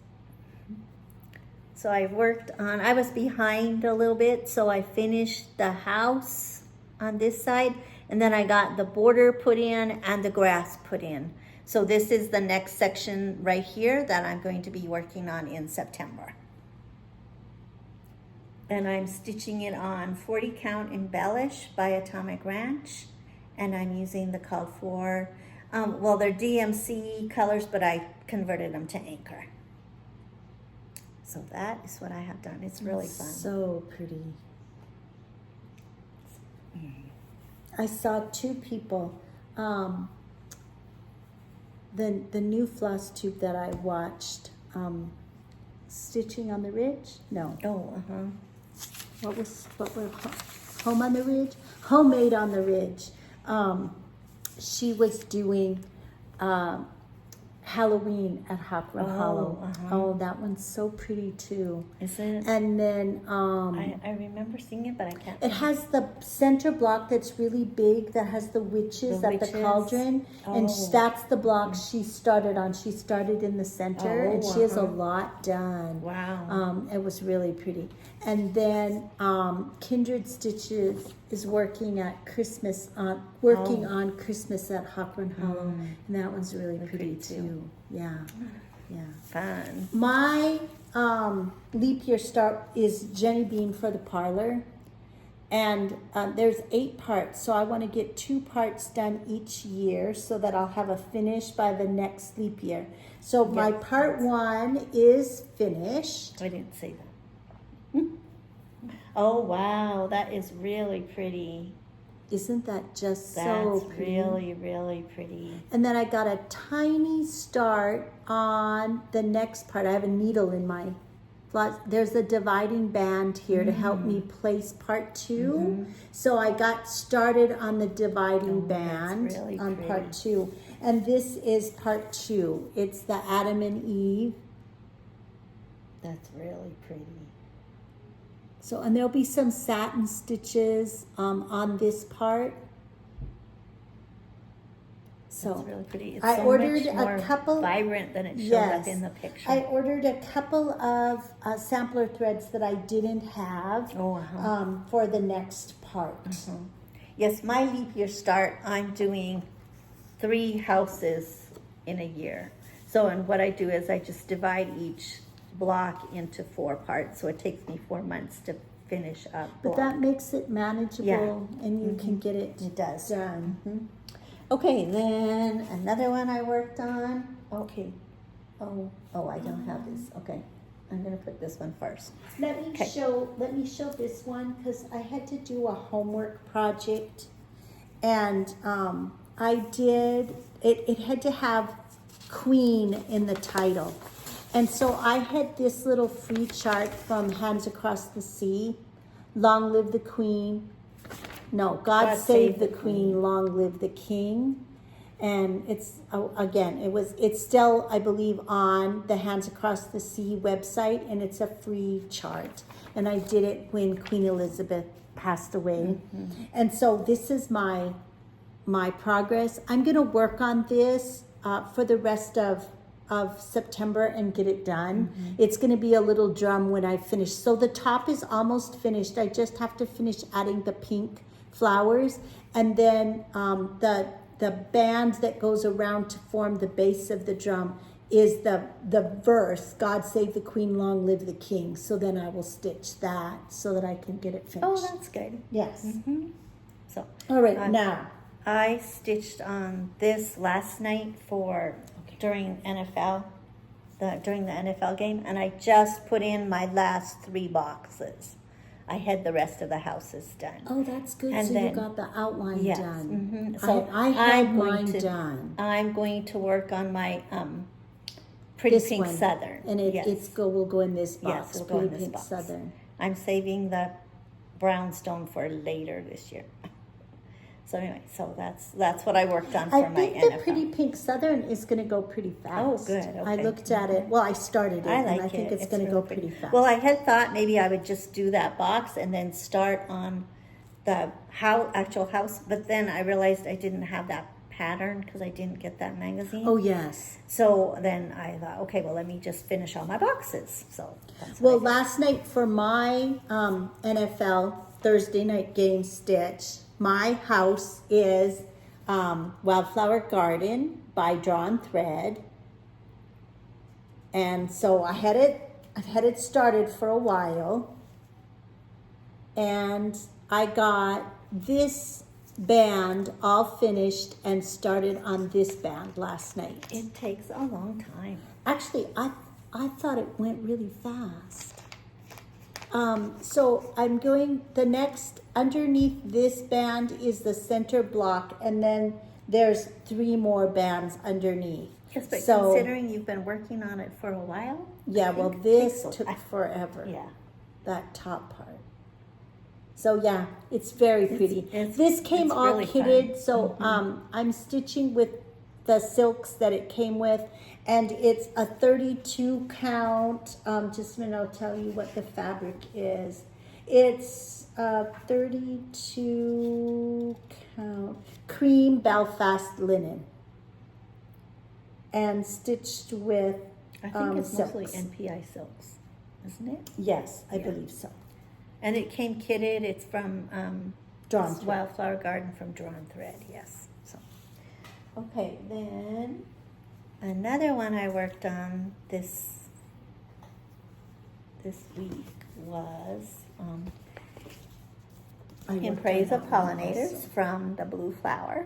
So I worked on, I was behind a little bit, so I finished the house on this side, and then I got the border put in and the grass put in. So this is the next section right here that I'm going to be working on in September. And I'm stitching it on 40 count embellish by Atomic Ranch, and I'm using the called for, well, they're DMC colors, but I converted them to Anchor. So that is what I have done. It's really fun. So pretty. I saw two people. The new floss tube that I watched, Stitching on the Ridge? No. Oh, What were Home on the Ridge? Homemade on the Ridge. She was doing Halloween at Hawkman Hollow. Oh, that one's so pretty too. Is it? And then I remember seeing it, but I can't. it has the center block that's really big that has the witches at the cauldron. And that's the block she started on. She started in the center and she has a lot done. Wow. It was really pretty. And then Kindred Stitches is working at Christmas on Christmas at Hawkman Hollow. And that one's really pretty too. Yeah. Yeah. Fun. My leap year start is Jenny Bean for the parlor. And there's 8 parts, so I want to get 2 parts done each year so that I'll have a finish by the next leap year. So my part 1 is finished. I didn't say that. Oh, wow. That is really pretty. Isn't that just so That's pretty? really, really pretty. And then I got a tiny start on the next part. I have a needle in my floss. There's a dividing band here to help me place part 2. So I got started on the dividing band really on pretty. part 2. And this is part 2. It's the Adam and Eve. That's really pretty. So, and there'll be some satin stitches on this part. So That's really pretty. It's I so ordered much a more couple- vibrant than it showed Yes. up in the picture. I ordered a couple of sampler threads that I didn't have for the next part. Yes, my leap year start, I'm doing 3 houses in a year. So, and what I do is I just divide each block into 4 parts. So it takes me 4 months to finish up. But that makes it manageable and you can get it does. done. Okay, then another one I worked on. Okay. Oh, I don't have this. Okay. I'm going to put this one first. Let me show this one because I had to do a homework project and I did it had to have Queen in the title. And so I had this little free chart from Hands Across the Sea. Long live the Queen. No, God save the Queen, long live the King. And it's, it's still, I believe, on the Hands Across the Sea website, and it's a free chart. And I did it when Queen Elizabeth passed away. And so this is my progress. I'm going to work on this for the rest of September and get it done. It's going to be a little drum when I finish. So the top is almost finished. I just have to finish adding the pink flowers, and then the band that goes around to form the base of the drum is the verse, God save the Queen, long live the King. So then I will stitch that so that I can get it finished. Oh, that's good. Yes. So, All right, now. I stitched on this last night for during during the NFL game, and I just put in my last 3 boxes. I had the rest of the houses done. Oh, that's good. And so then, you got the outline yes, done. So I had I'm going mine to, done. I'm going to work on my Pretty This Pink one. Southern. And will go in this box. Yes, will go in Pretty this Pink box. Southern. I'm saving the brownstone for later this year. So anyway, so that's what I worked on for I my think NFL. the Pretty Pink Southern is going to go pretty fast. Oh, good. I Okay. looked at it. Well, I started it, I like and I think it. it's going to really go pretty fast. Well, I had thought maybe I would just do that box and then start on the actual house, but then I realized I didn't have that pattern because I didn't get that magazine. Oh, yes. So then I thought, okay, well, let me just finish all my boxes. So that's Well, what I did. last night for my NFL Thursday night game stitch, my house is Wildflower Garden by Drawn Thread. And so I've had it started for a while. And I got this band all finished and started on this band last night. It takes a long time. Actually, I thought it went really fast. So I'm going, the next, underneath this band is the center block, and then there's 3 more bands underneath. Yes, but So, considering you've been working on it for a while. yeah, I well, think this takes took forever. Yeah. That top part. So yeah, it's very pretty. This came it's all really kitted, fun. so I'm stitching with the silks that it came with, and it's a 32 count. Just a minute, I'll tell you what the fabric is. It's 32 count cream Belfast linen, and stitched with I think it's mostly silks. NPI silks, isn't it? Yes, I Yeah. believe so. And it came kitted. It's from Drawn this Thread. Wildflower Garden from Drawn Thread. Yes. So, okay, then another one I worked on this week was In Praise of Pollinators from the Blue Flower.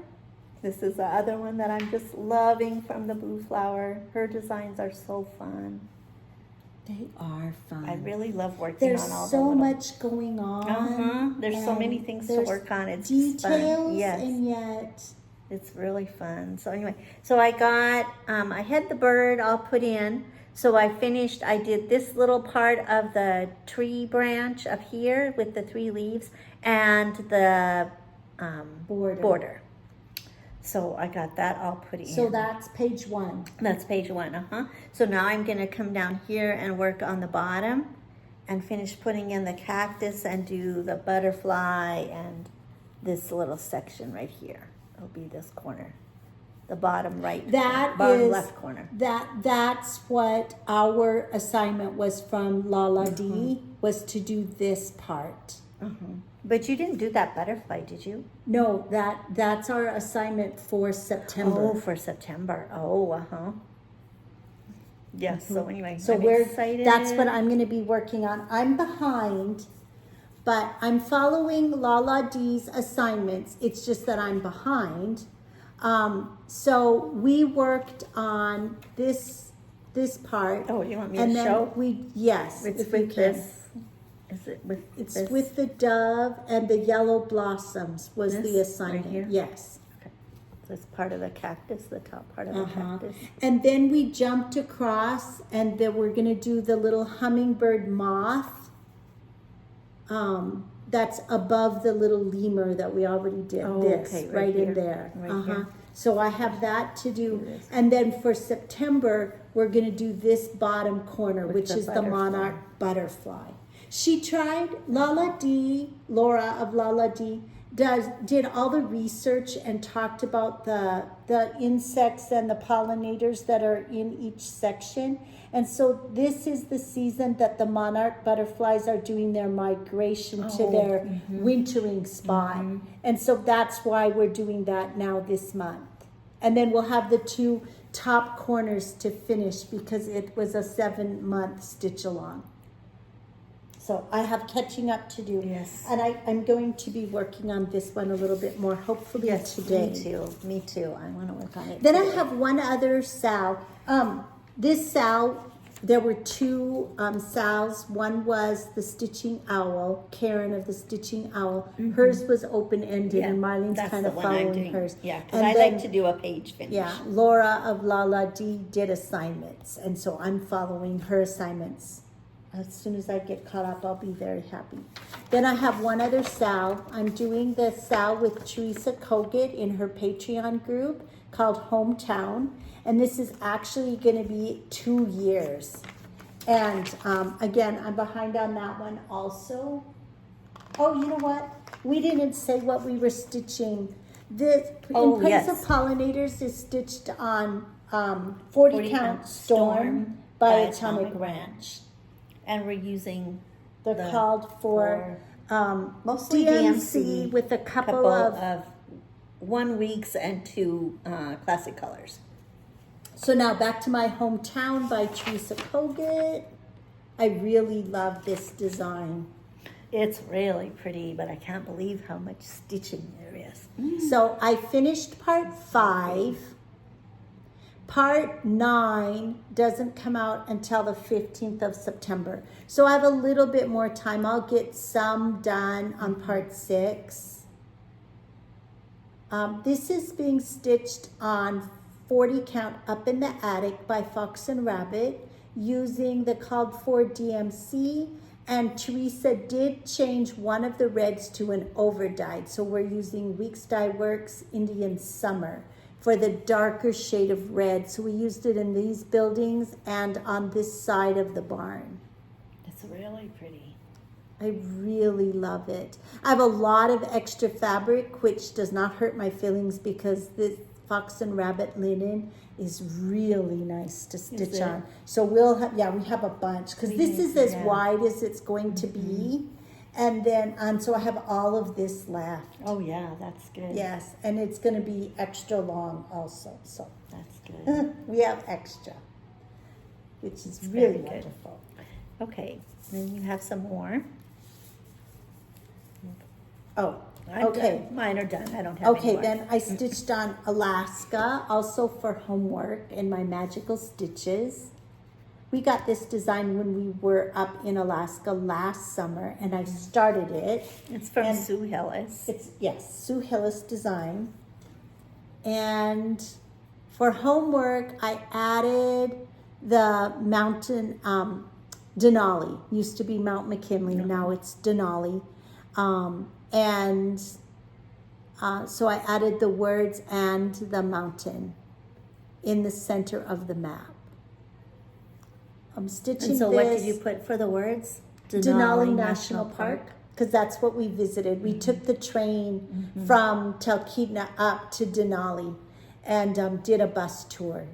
This is the other one that I'm just loving from the Blue Flower. Her designs are so fun. They are fun. I really love working There's on all so the little... much going on. There's so many and things to there's work on. It's just fun. details, Yes. and yet It's really fun. So anyway, so I got, I had the bird all put in. So I did this little part of the tree branch up here with the 3 leaves and the border. So I got that all put in. So that's page 1. That's page 1, So now I'm going to come down here and work on the bottom and finish putting in the cactus and do the butterfly and this little section right here. It'll be this corner. The bottom right, bottom left corner. That's what our assignment was from Lala D, was to do this part. But you didn't do that butterfly, did you? No, that's our assignment for September. Oh, for September. Oh, Yes, so anyway, So I'm we're excited. that's what I'm going to be working on. I'm behind, but I'm following Lala D's assignments. It's just that I'm behind. So we worked on this part. Oh, you want me and to then show? Yes, It's if you with can. this. Is it with It's this? with the dove and the yellow blossoms was This the right assignment. here? Yes. Okay. So it's part of the cactus, the top part of the cactus. And then we jumped across, and then we're going to do the little hummingbird moth that's above the little lemur that we already did. Oh, this okay, right here. in there. Right here. So I have that to do. This. And then for September, we're going to do this bottom corner, With which the is the butterfly. monarch butterfly. She tried, Laura of Lala D, did all the research and talked about the insects and the pollinators that are in each section. And so this is the season that the monarch butterflies are doing their migration to their wintering spot. And so that's why we're doing that now this month. And then we'll have the 2 top corners to finish because it was a 7-month stitch along. So I have catching up to do. Yes. And I'm going to be working on this one a little bit more, hopefully today. Me too. I want to work on it. Then today. I have one other SAL. This SAL, there were two SALs. One was the Stitching Owl, Karen of the Stitching Owl. Hers was open-ended, and Marlene's kind of following hers. Yeah, because And I then, like to do a page finish. yeah, Laura of La La D did assignments, and so I'm following her assignments. As soon as I get caught up, I'll be very happy. Then I have one other SAL. I'm doing the SAL with Teresa Kogut in her Patreon group called Hometown. And this is actually going to be 2 years. And again, I'm behind on that one also. Oh, you know what? We didn't say what we were stitching. In Place of Pollinators is stitched on 40 Count Storm by Atomic Ranch. And we're using They're called for mostly DMC with a couple of 1 weeks and 2 classic colors. So now back to my Hometown by Teresa Kogut. I really love this design. It's really pretty, but I can't believe how much stitching there is. So I finished part 5. Part 9 doesn't come out until the 15th of September. So I have a little bit more time. I'll get some done on part 6. This is being stitched on 40 Count Up in the Attic by Fox and Rabbit using the called for DMC. And Teresa did change one of the reds to an overdyed. So we're using Weeks Dye Works Indian Summer for the darker shade of red. So we used it in these buildings and on this side of the barn. It's really pretty. I really love it. I have a lot of extra fabric, which does not hurt my feelings because this Fox and Rabbit linen is really nice to stitch on. So we'll have, we have a bunch because this is as wide as it's going to be. And then, so I have all of this left. Oh yeah, that's good. Yes, and it's going to be extra long also. So that's good. We have extra, which is really wonderful. Okay, then you have some more. Oh, I'm okay. done. Mine are done. I don't have any Okay, more. then I stitched on Alaska, also for homework in my Magical Stitches. We got this design when we were up in Alaska last summer, and I started it. It's from Sue Hillis. It's Sue Hillis design. And for homework, I added the mountain Denali. Used to be Mount McKinley, now it's Denali. So I added the words and the mountain in the center of the map. I'm stitching And so this. what did you put for the words? Denali National Park, because that's what we visited. We took the train from Talkeetna up to Denali and did a bus tour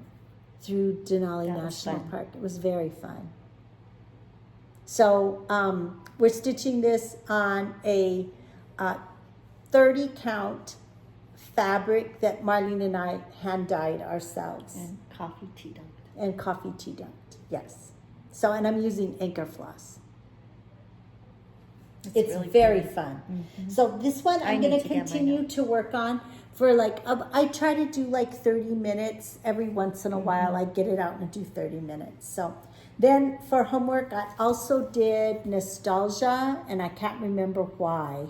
through Denali National Park. It was very fun. So we're stitching this on a 30 count fabric that Marlene and I hand dyed ourselves. And coffee tea dumped. And coffee tea dumped, yes. So, and I'm using Anchor Floss. It's really very fun. So this one I'm going to continue to work on for I try to do 30 minutes every once in a while. I get it out and do 30 minutes. So then for homework, I also did Nostalgia, and I can't remember why.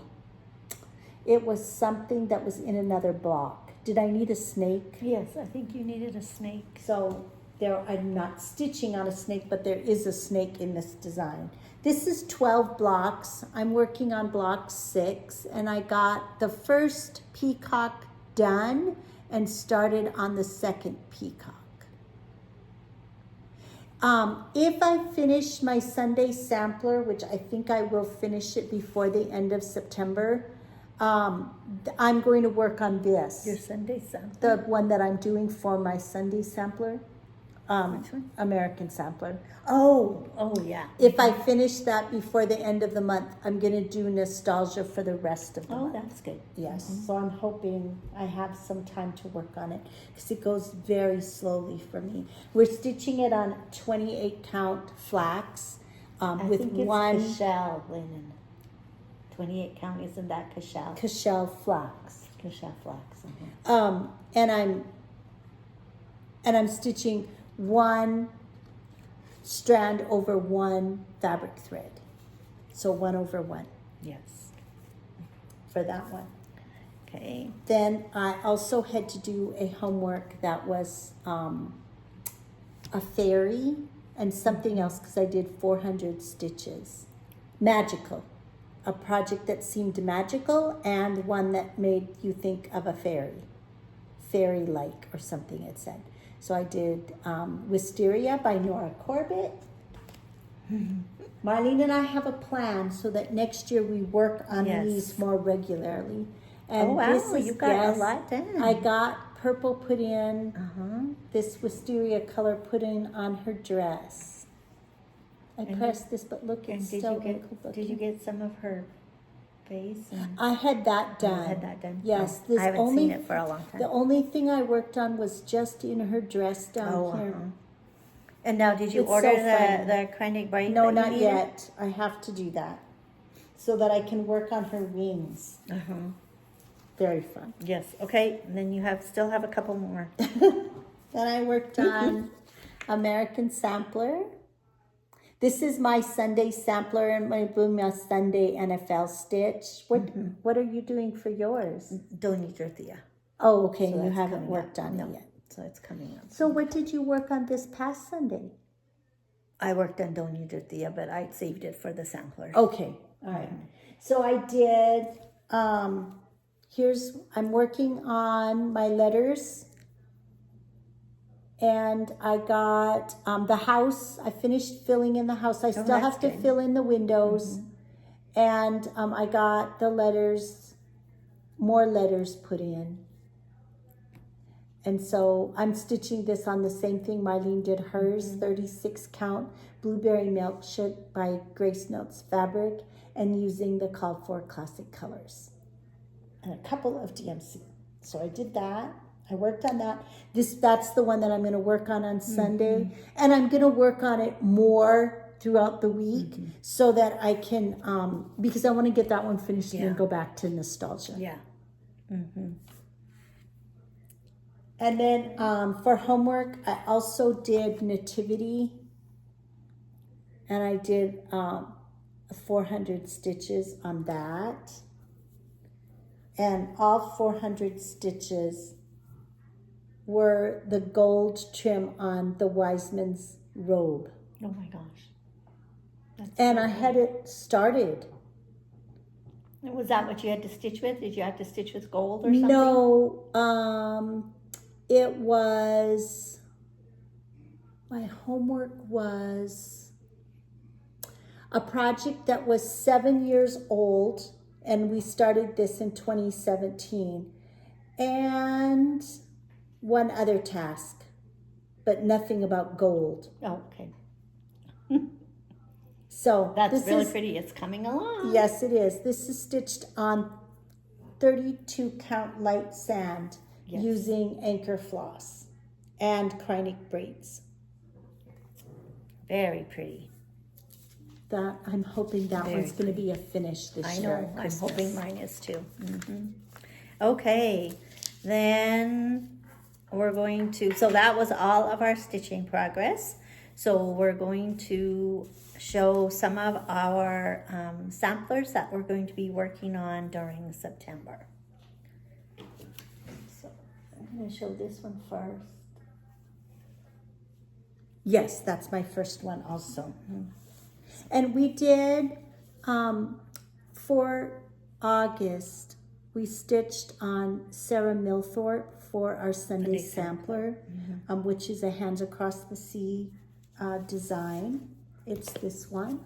It was something that was in another block. Did I need a snake? Yes, I think you needed a snake. So I'm not stitching on a snake, but there is a snake in this design. This is 12 blocks. I'm working on block 6, and I got the first peacock done and started on the second peacock. If I finish my Sunday sampler, which I think I will finish it before the end of September, I'm going to work on this. Your Sunday sampler? The one that I'm doing for my Sunday sampler. Which one? American Sampler. Oh, yeah. If I finish that before the end of the month, I'm going to do Nostalgia for the rest of the month. Oh, that's good. Yes, so I'm hoping I have some time to work on it because it goes very slowly for me. We're stitching it on 28 count flax. with think it's one Cashel linen. 28 counties in that Cashel. Cashel flax. Cashel flax. And I'm stitching one strand over one fabric thread. So 1 over 1. Yes. For that one. Okay. Then I also had to do a homework that was a fairy and something else because I did 400 stitches. Magical. A project that seemed magical and one that made you think of a fairy. Fairy-like or something it said. So I did Wisteria by Nora Corbett. Marlene and I have a plan so that next year we work on these more regularly. And wow, you got a lot done. I got purple put in, this wisteria color put in on her dress. I pressed this, but look, it's still wrinkled looking. Did you get some of her face? I had that done. You had that done? Yes. I haven't seen it for a long time. The only thing I worked on was just in her dress down here. And now, did you order the Krennic Bright? No, not yet. I have to do that so that I can work on her wings. Very fun. Yes. Okay. And then you still have a couple more. Then I worked on American Sampler. This is my Sunday sampler and my Boomia Sunday NFL stitch. What are you doing for yours? Doni Tortilla. Oh, okay. So you haven't worked on it yet. So it's coming up. So what did you work on this past Sunday? I worked on Doni Tortilla, but I saved it for the sampler. Okay. All right. So I did, I'm working on my letters. And I got the house. I finished filling in the house. I still have to fill in the windows. And I got the letters, more letters put in. And so I'm stitching this on the same thing Marlene did hers, 36 count blueberry milkshake by Grace Notes fabric and using the called for classic colors. And a couple of DMC. So I did that. I worked on that. That's the one that I'm going to work on Sunday. And I'm going to work on it more throughout the week so that I can, because I want to get that one finished and then go back to nostalgia. Yeah. And then for homework, I also did nativity. And I did 400 stitches on that. And all 400 stitches were the gold trim on the Wiseman's robe. Oh my gosh. And I had it started. Was that what you had to stitch with? Did you have to stitch with gold or something? No, it was, my homework was a project that was 7 years old, and we started this in 2017. And one other task, but nothing about gold. Oh, okay. So that's really pretty. It's coming along. Yes, it is. This is stitched on 32 count light sand using anchor floss and Kreinik braids. Very pretty. That I'm hoping that one's going to be a finish this year. I know. I'm hoping mine is too. Okay, then we're going to, so that was all of our stitching progress. So we're going to show some of our samplers that we're going to be working on during September. So I'm going to show this one first. Yes, that's my first one also. And we did, for August, we stitched on Sarah Milthorpe for our Sunday sampler, which is a Hands Across the Sea design. It's this one.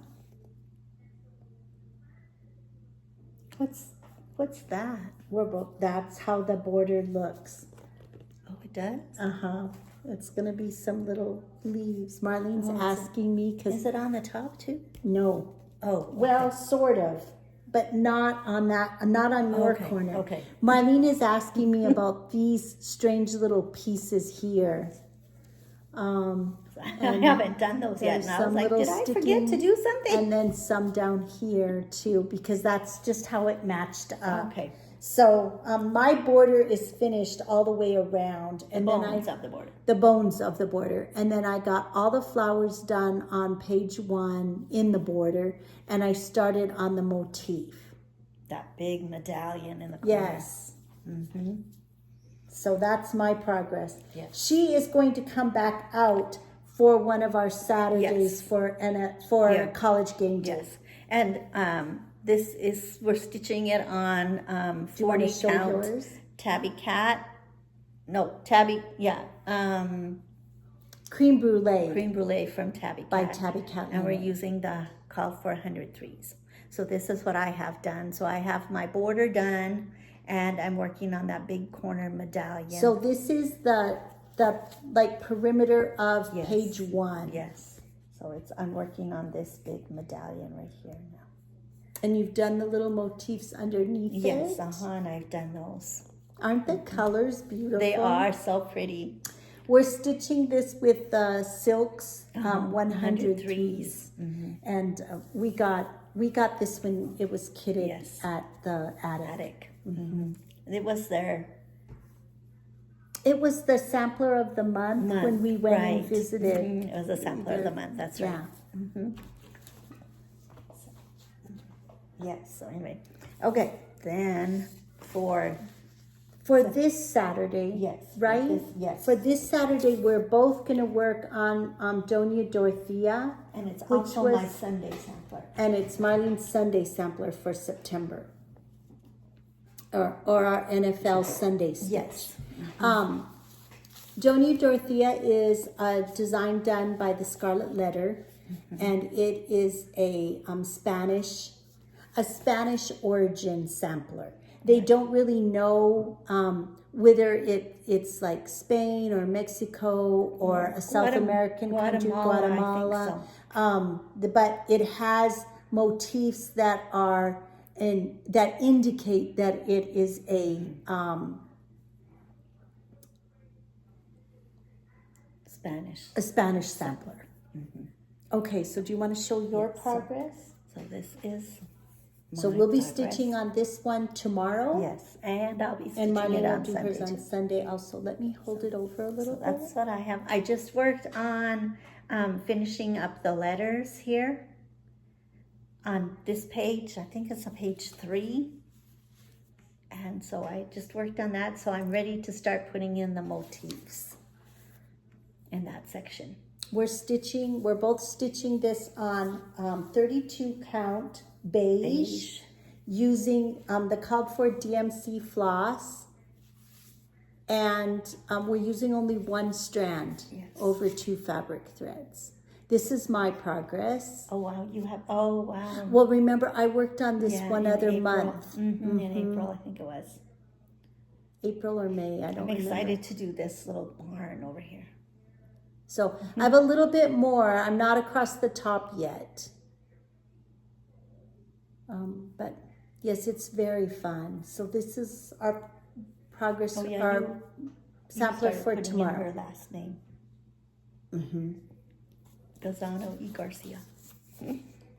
What's that? That's how the border looks. Oh, it does? It's going to be some little leaves. Marlene's asking me because... Is it on the top too? No. Oh. Okay. Well, sort of. But not on that, not on your corner. Okay. Marlene is asking me about these strange little pieces here. I haven't done those yet, and I was like, did I forget to do something? And then some down here too, because that's just how it matched up. Okay. So my border is finished all the way around, and the bones of the border. The bones of the border, and then I got all the flowers done on page 1 in the border, and I started on the motif. That big medallion in the corner. Yes. Mm-hmm. So that's my progress. Yes. She is going to come back out for one of our Saturdays for a college game day. Yes, and this is, we're stitching it on 40 count tabby cat. No, tabby, Cream brulee. Cream brulee from Tabby Cat. By Tabby Cat. And we're using the call for 100 threes. So this is what I have done. So I have my border done, and I'm working on that big corner medallion. So this is the like perimeter of page 1. Yes. So I'm working on this big medallion right here now. And you've done the little motifs underneath it? Yes, and I've done those. Aren't the colors beautiful? They are so pretty. We're stitching this with Silk's 100 threes. Mm-hmm. And we got this when it was kitted at the attic. Mm-hmm. It was there. It was the sampler of the month when we went and visited. Mm-hmm. It was a sampler of the month, that's right. Yeah. Mm-hmm. Yes, so anyway. Okay, then for this Saturday, right? Yes. For this Saturday, we're both going to work on Doña Dorothea. And it's also my Sunday sampler. And it's Marlene's Sunday sampler for September. Or our NFL Sunday stitch. Yes. Doña Dorothea is a design done by the Scarlet Letter, and it is a Spanish origin sampler. They don't really know whether it's like Spain or Mexico or a South American country, Guatemala. I think so. But it has motifs that indicate that it is a Spanish sampler. Mm-hmm. Okay, so do you want to show your progress? So this is. So we'll be stitching on this one tomorrow. Yes, and I'll be stitching and Marlene it on will do Sunday hers on Sunday also. Let me hold it over a little bit. That's what I have. I just worked on finishing up the letters here on this page. I think it's on page 3. And so I just worked on that. So I'm ready to start putting in the motifs in that section. We're both stitching this on 32 count beige. Using the called for DMC floss, and we're using only one strand over 2 fabric threads. This is my progress. Oh wow, you have, oh wow. Well, remember I worked on this one other month. Mm-hmm. In April, I think it was. April or May, I don't remember. I'm excited to do this little barn over here. So I have a little bit more. I'm not across the top yet. But yes, it's very fun. So this is our progress, our sampler for tomorrow. Her last name. Mm-hmm. Gazano y Garcia.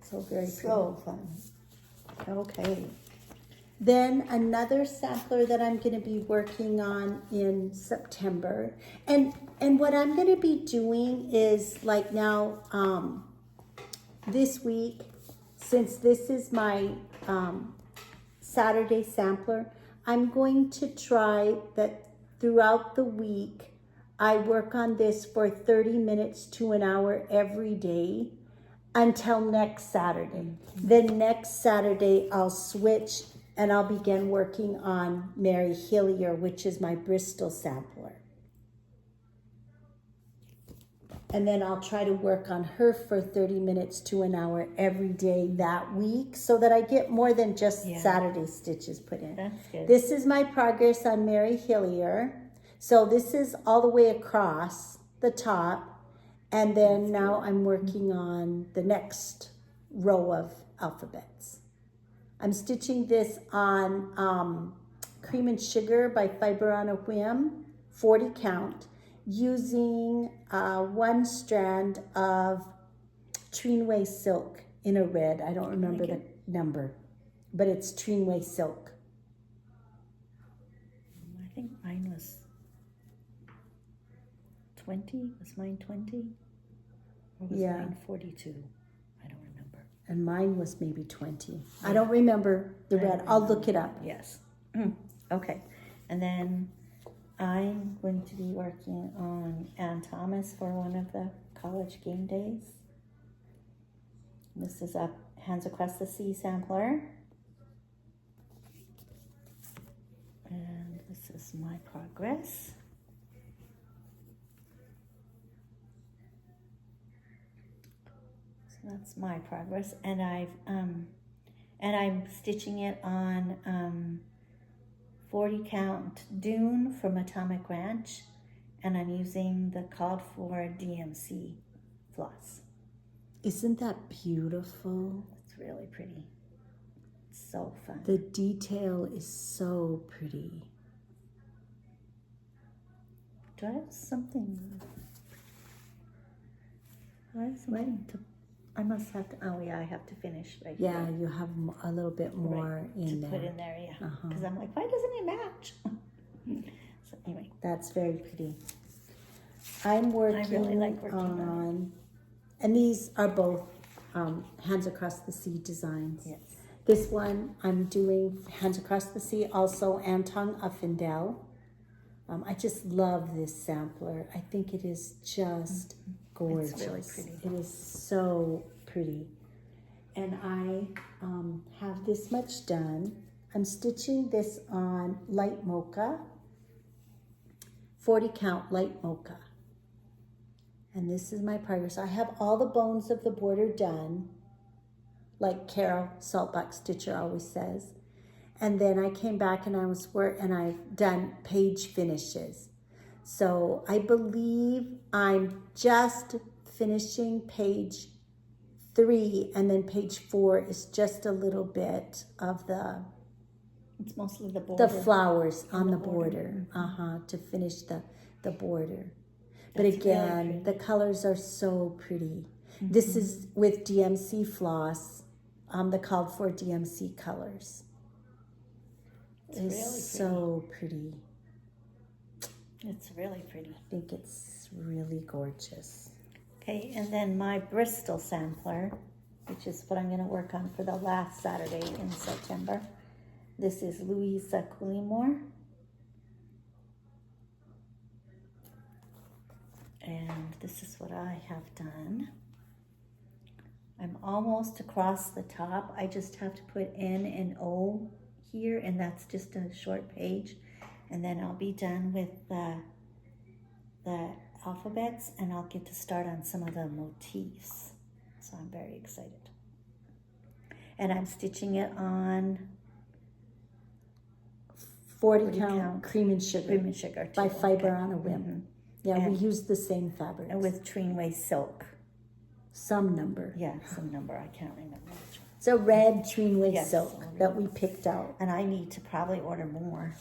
So very so fun. Okay. Then another sampler that I'm going to be working on in September, and what I'm going to be doing is like now this week. Since this is my Saturday sampler, I'm going to try that throughout the week, I work on this for 30 minutes to an hour every day until next Saturday. Then next Saturday, I'll switch and I'll begin working on Mary Hillier, which is my Bristol sampler. And then I'll try to work on her for 30 minutes to an hour every day that week so that I get more than just Saturday stitches put in. That's good. This is my progress on Mary Hillier. So this is all the way across the top. And then now I'm working on the next row of alphabets. I'm stitching this on Cream and Sugar by Fiber on a Whim, 40 count. using 1 strand of Trinway silk in a red. I don't remember the number, but it's Trinway silk. I think mine was 20. Was mine 20? Or was mine 42? I don't remember. And mine was maybe 20. I don't remember the red. I'll look it up. Yes. Okay. And then I'm going to be working on Ann Thomas for one of the college game days. This is a Hands Across the Sea sampler. And this is my progress. So that's my progress. And I'm stitching it on 40 count Dune from Atomic Ranch, and I'm using the called for DMC floss. Isn't that beautiful? It's really pretty. It's so fun. The detail is so pretty. Do I have something? I was waiting to. I must have to. Oh yeah, I have to finish right here. Yeah, you have a little bit more in there. To put in there, yeah. Because I'm like, why doesn't it match? So anyway, that's very pretty. I'm working. I really like working on. And these are both Hands Across the Sea designs. Yes. This one I'm doing Hands Across the Sea, also Anton Affindel. I just love this sampler. I think it is just gorgeous. It's really pretty. It is so pretty. And I have this much done. I'm stitching this on light mocha, 40 count light mocha. And this is my progress. I have all the bones of the border done, like Carol Saltback Stitcher always says. And then I came back and I've done page finishes. So I believe I'm just finishing page 3, and then page 4 is just a little bit of it's mostly the border. The flowers on the border. To finish the border. But again, really the colors are so pretty. This is with DMC floss, the called for DMC colors. It's really so pretty. It's really pretty. I think it's really gorgeous. Okay, and then my Bristol sampler, which is what I'm going to work on for the last Saturday in September. This is Louisa Coolymore. And this is what I have done. I'm almost across the top. I just have to put N and O here, and that's just a short page. And then I'll be done with the alphabets, and I'll get to start on some of the motifs. So I'm very excited. And I'm stitching it on 40 count cream and sugar by too. Fiber on a Whim. Yeah, and we use the same fabric. And with Trinway silk. Some number. Yeah, some number. I can't remember which one. It's a red Trinway silk that we picked out. And I need to probably order more.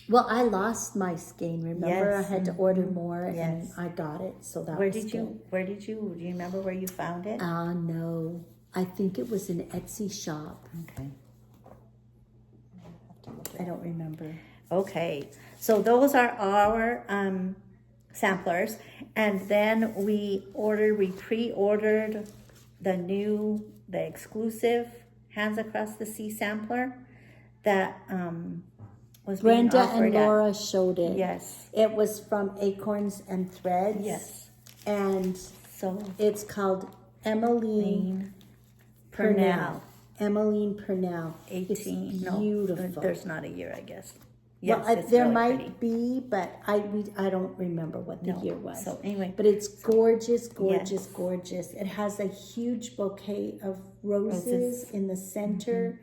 Well, I lost my skein. Remember, I had to order more, and I got it. So that was good. Where did you? Do you remember where you found it? No, I think it was an Etsy shop. Okay. I don't remember. Okay, so those are our samplers, and then we pre-ordered the exclusive Hands Across the Sea sampler that was Brenda and Laura showed it. Yes. It was from Acorns and Threads. Yes. And so it's called Emmeline Purnell. Emmeline Purnell. 18. It's beautiful. No, there's not a year, I guess. Yes, well, there really might be, but I don't remember what the year was. So anyway, but it's gorgeous, gorgeous, gorgeous. It has a huge bouquet of roses in the center.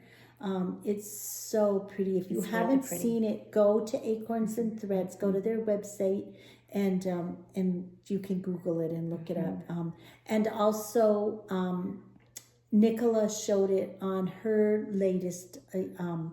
It's so pretty. If you haven't seen it, go to Acorns and Threads. Go to their website, and you can Google it and look it up. And also, Nicola showed it on her latest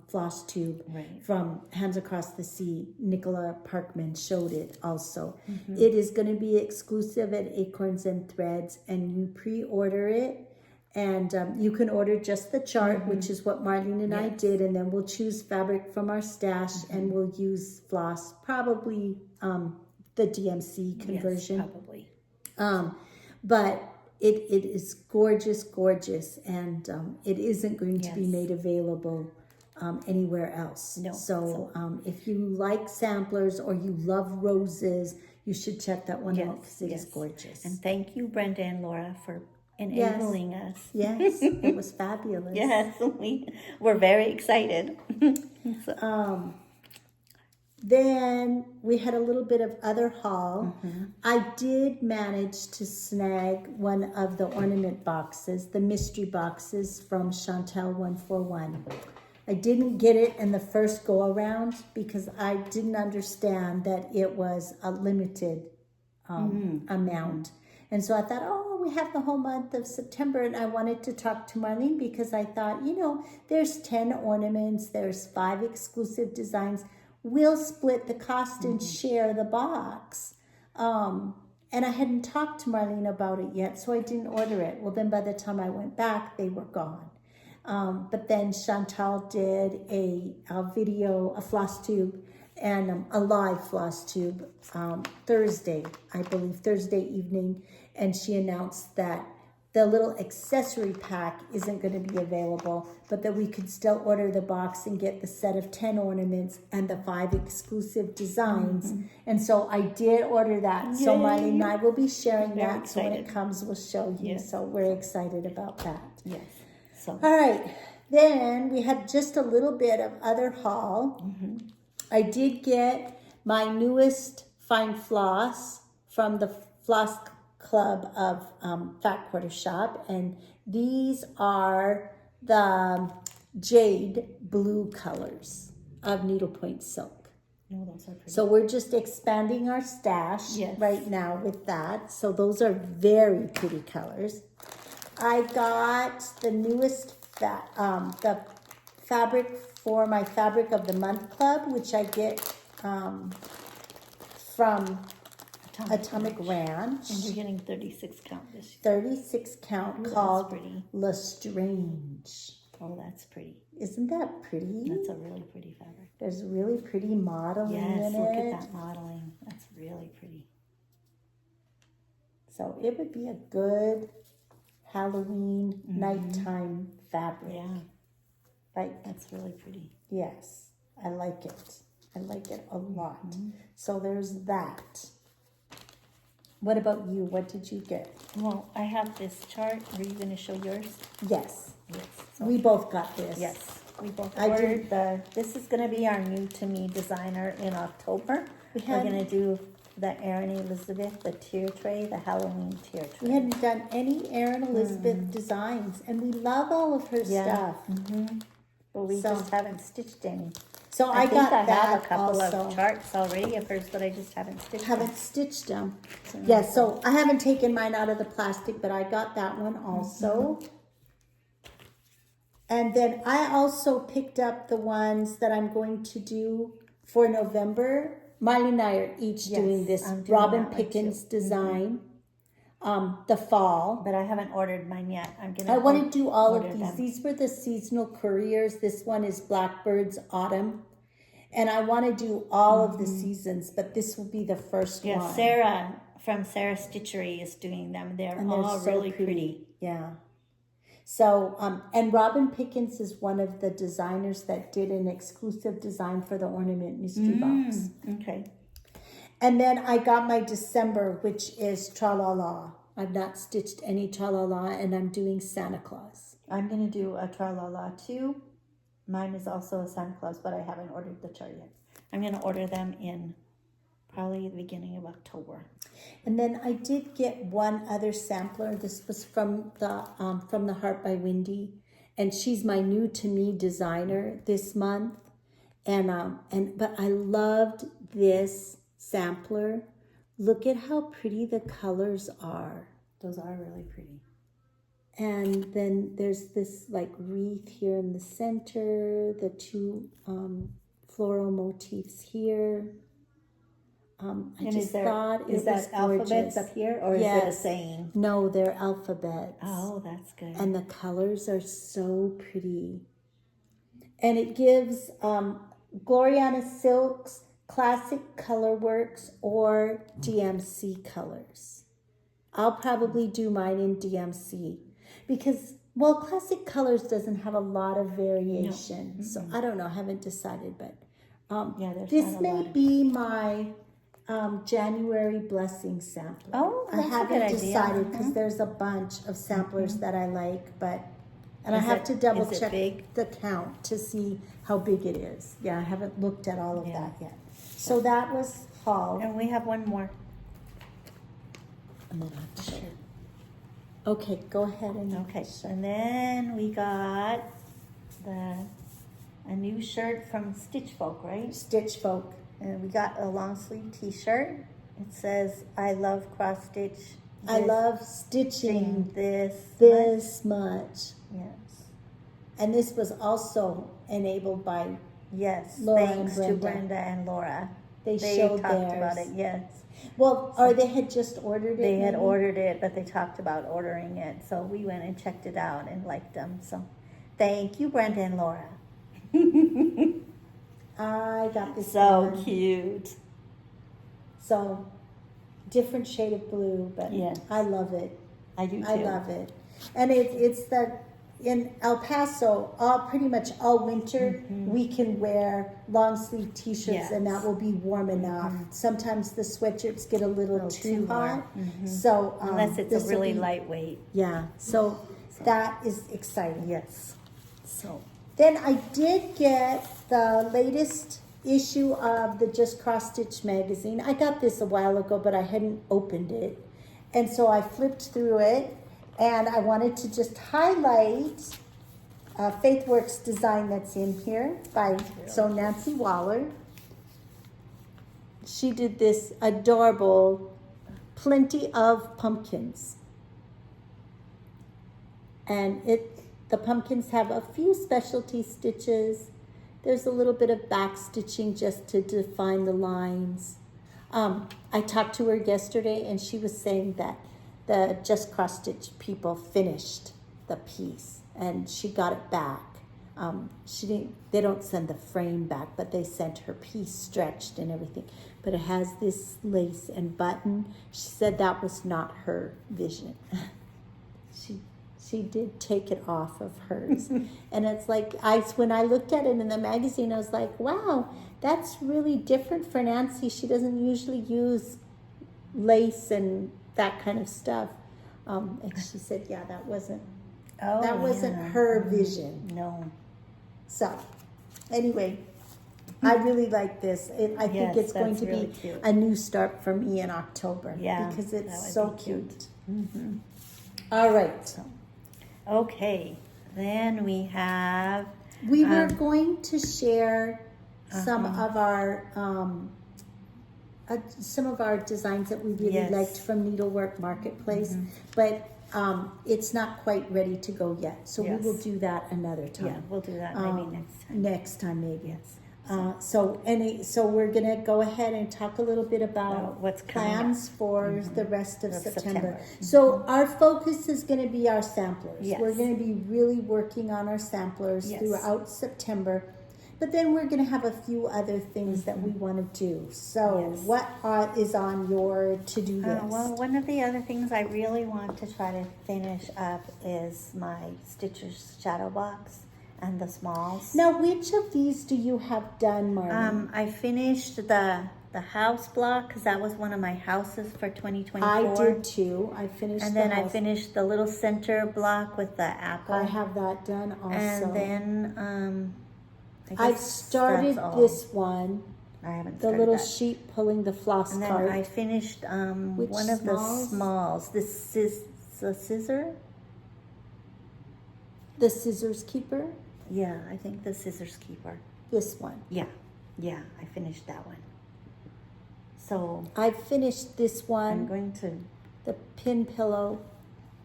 floss tube from Hands Across the Sea. Nicola Parkman showed it also. It is going to be exclusive at Acorns and Threads, and you pre-order it. And you can order just the chart, which is what Marlene and I did, and then we'll choose fabric from our stash, and we'll use floss, probably the DMC conversion. Yes, probably. But it is gorgeous, and it isn't going to be made available anywhere else. No. So if you like samplers or you love roses, you should check that one out because it is gorgeous. And thank you, Brenda and Laura, for enabling us. Yes, it was fabulous. Yes, we're very excited. Then we had a little bit of other haul. I did manage to snag one of the ornament boxes, the mystery boxes from Chantel 141. I didn't get it in the first go around because I didn't understand that it was a limited amount. And so I thought, oh, we have the whole month of September. And I wanted to talk to Marlene because I thought, there's 10 ornaments, there's 5 exclusive designs. We'll split the cost and share the box. And I hadn't talked to Marlene about it yet, so I didn't order it. Well, then by the time I went back, they were gone. But then Chantal did a video, a floss tube, and a live floss tube Thursday evening. And she announced that the little accessory pack isn't going to be available, but that we could still order the box and get the set of 10 ornaments and the 5 exclusive designs. And so I did order that. Yay. So Miley and I will be sharing that. So when it comes, we'll show you. So we're excited about that. Yes. So. All right. Then we had just a little bit of other haul. I did get my newest fine floss from the Floss Club of Fat Quarter Shop, and these are the jade blue colors of needlepoint silk. Oh, those are pretty. So we're just expanding our stash right now with that. So those are very pretty colors. I got the newest the fabric for my Fabric of the Month Club, which I get from Atomic Ranch. And you're getting 36 count this year. 36 count called Lestrange. Oh, that's pretty. Isn't that pretty? That's a really pretty fabric. There's really pretty modeling in it. Yes, look at that modeling. That's really pretty. So it would be a good Halloween nighttime fabric. Yeah. That's really pretty. Yes, I like it. I like it a lot. So there's that. What about you? What did you get? Well, I have this chart. Are you going to show yours? Yes. Yes. So, we both got this. Yes. We both ordered this is going to be our new to me designer in October. We're going to do the Erin Elizabeth, the tier tray, the Halloween tier tray. We hadn't done any Erin Elizabeth designs, and we love all of her stuff. But we just haven't stitched any. So I have a couple of charts already of hers, but I just haven't stitched them. Yes, so I haven't taken mine out of the plastic, but I got that one also. And then I also picked up the ones that I'm going to do for November. Miley and I are each doing this Robin Pickens design, the fall. But I haven't ordered mine yet. I want to do all of these. These were the seasonal couriers. This one is Blackbird's Autumn. And I want to do all of the seasons, but this will be the first one. Sarah from Sarah Stitchery is doing them. They're all so really pretty. Yeah. So, and Robin Pickens is one of the designers that did an exclusive design for the Ornament Mystery Box. Okay. And then I got my December, which is Tra-La-La. I've not stitched any Tra-La-La, and I'm doing Santa Claus. I'm going to do a Tra-La-La too. Mine is also a Santa Claus, but I haven't ordered the chart yet. I'm going to order them in probably the beginning of October. And then I did get one other sampler. This was from the Heart by Wendy, and she's my new to me designer this month. But I loved this sampler. Look at how pretty the colors are. Those are really pretty. And then there's this like wreath here in the center, the two floral motifs here. I just thought it was that alphabets gorgeous. up here, or is it a saying? No, they're alphabets. Oh, that's good. And the colors are so pretty. And it gives Gloriana Silks, Classic Color Works, or DMC colors. I'll probably do mine in DMC because, well, Classic Colors doesn't have a lot of variation. No. So I don't know, I haven't decided, but this may be my January blessing sampler. Oh, that's I haven't a good decided because there's a bunch of samplers that I like, but I have to double check the count to see how big it is. Yeah, I haven't looked at all of that yet. So that was haul. And we have one more. And then okay, go ahead and And then we got a new shirt from Stitch Folk, right? Stitch Folk. And we got a long sleeve t-shirt. It says, I love cross stitch. I love stitching this much. Yes. And this was also enabled by Laura thanks to Brenda and Laura. They showed talked about it, yes. Well, or they had just ordered it. They had ordered it, but they talked about ordering it. So we went and checked it out and liked them. So thank you, Brenda and Laura. I got this so cute. So different shade of blue, but I love it. I do too. I love it. And it's that in El Paso, pretty much all winter, we can wear long sleeve t-shirts and that will be warm enough. Sometimes the sweatshirts get a little too hot. So unless it's a really lightweight. Yeah. So that is exciting. Yes. So then I did get the latest issue of the Just Cross Stitch magazine. I got this a while ago, but I hadn't opened it. And so I flipped through it, and I wanted to just highlight Faithworks design that's in here by Nancy Waller. She did this adorable Plenty of Pumpkins. And the pumpkins have a few specialty stitches. There's a little bit of back stitching just to define the lines. I talked to her yesterday and she was saying that the Just Cross Stitch people finished the piece and she got it back. They don't send the frame back, but they sent her piece stretched and everything. But it has this lace and button. She said that was not her vision. She did take it off of hers. And it's like, when I looked at it in the magazine, I was like, wow, that's really different for Nancy. She doesn't usually use lace and that kind of stuff. And she said, yeah, that wasn't her vision. No. So, anyway, I really like this. I think it's going to be cute. A new start for me in October. Yeah. Because it's so cute. All right. Okay, then we have... We were going to share some of our designs that we really liked from Needlework Marketplace, but it's not quite ready to go yet. So we will do that another time. Yeah, we'll do that maybe next time. Next time, maybe. Yes. So we're gonna go ahead and talk a little bit about what's plans for the rest of September. So our focus is gonna be our samplers. Yes. We're gonna be really working on our samplers throughout September, but then we're gonna have a few other things that we want to do. So what is on your to-do list? Well, one of the other things I really want to try to finish up is my Stitcher's shadow box. And the smalls. Now, which of these do you have done, Marlene? I finished the house block because that was one of my houses for 2024. I did too. I finished and the then house. I finished the little center block with the apple. I have that done also. And then I've started this one. I haven't the started little that. sheep pulling the floss and cart. then I finished one of the smalls. This is the scissor. The scissors keeper. Yeah, I think the scissors keeper. This one. Yeah, I finished that one. So I finished this one. I'm going to the pin pillow.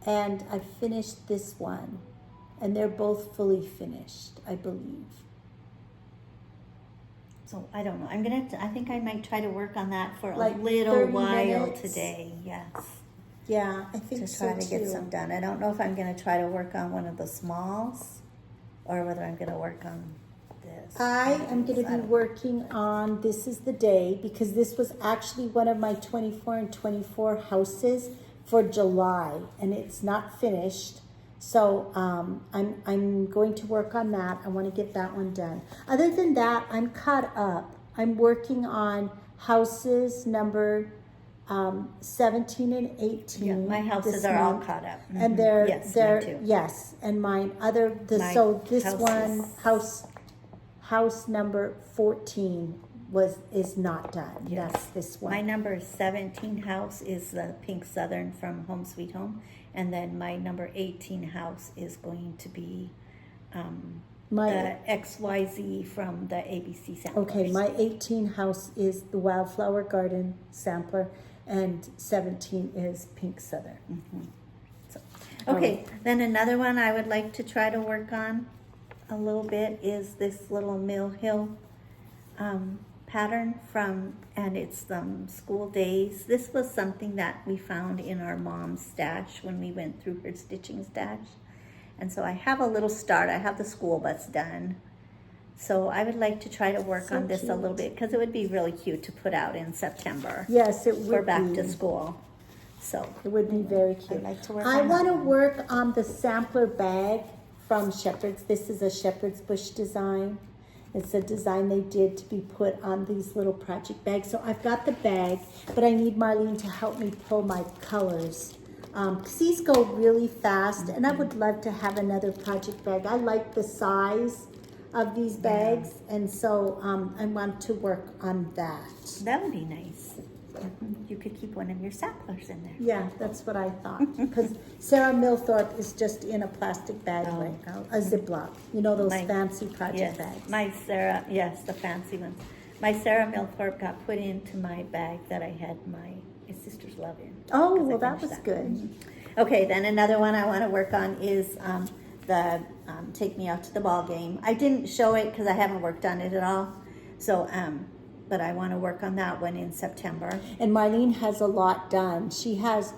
and I finished this one, and they're both fully finished, I believe. So I don't know. I think I might try to work on that for Like a little 30 while minutes? today. Yes. Yeah, I think To so try to too. get some done. I don't know if I'm going to try to work on one of the smalls or whether I'm going to work on this. I am going to be working on This Is the Day, because this was actually one of my 24 and 24 houses for July, and it's not finished. So I'm going to work on that. I want to get that one done. Other than that, I'm caught up. I'm working on houses number 17 and 18. Yeah, my houses are all caught up. Mm-hmm. And they're yes, mine too. Yes, and mine so this one house number 14 is not done. Yes. That's this one. My number 17 house is the Pink Southern from Home Sweet Home, and then my number 18 house is going to be the XYZ from the ABC Samplers. Okay, my 18 house is the Wildflower Garden Sampler, and 17 is Pink Southern. Mm-hmm. So, okay, then another one I would like to try to work on a little bit is this little Mill Hill pattern and it's School Days. This was something that we found in our mom's stash when we went through her stitching stash. And so I have a little start. I have the school bus done. So I would like to try to work on this a little bit, because it would be really cute to put out in September. Yes, it would for back to school. So it would be very cute. I'd like to work I on want to that one. work on the sampler bag from Shepherd's. This is a Shepherd's Bush design. It's a design they did to be put on these little project bags. So I've got the bag, but I need Marlene to help me pull my colors. These go really fast, and I would love to have another project bag. I like the size of these bags, and so I want to work on that. That would be nice. You could keep one of your samplers in there. Yeah, that's what I thought. Because Sarah Milthorpe is just in a plastic bag right now, a Ziploc. You know those fancy project bags. My Sarah, yes, the fancy ones. My Sarah Milthorpe got put into my bag that I had my sister's love in. Oh, well, that was good. Mm-hmm. Okay, then another one I want to work on is the Take Me Out to the Ball Game. I didn't show it because I haven't worked on it at all. So, but I want to work on that one in September. And Marlene has a lot done. She has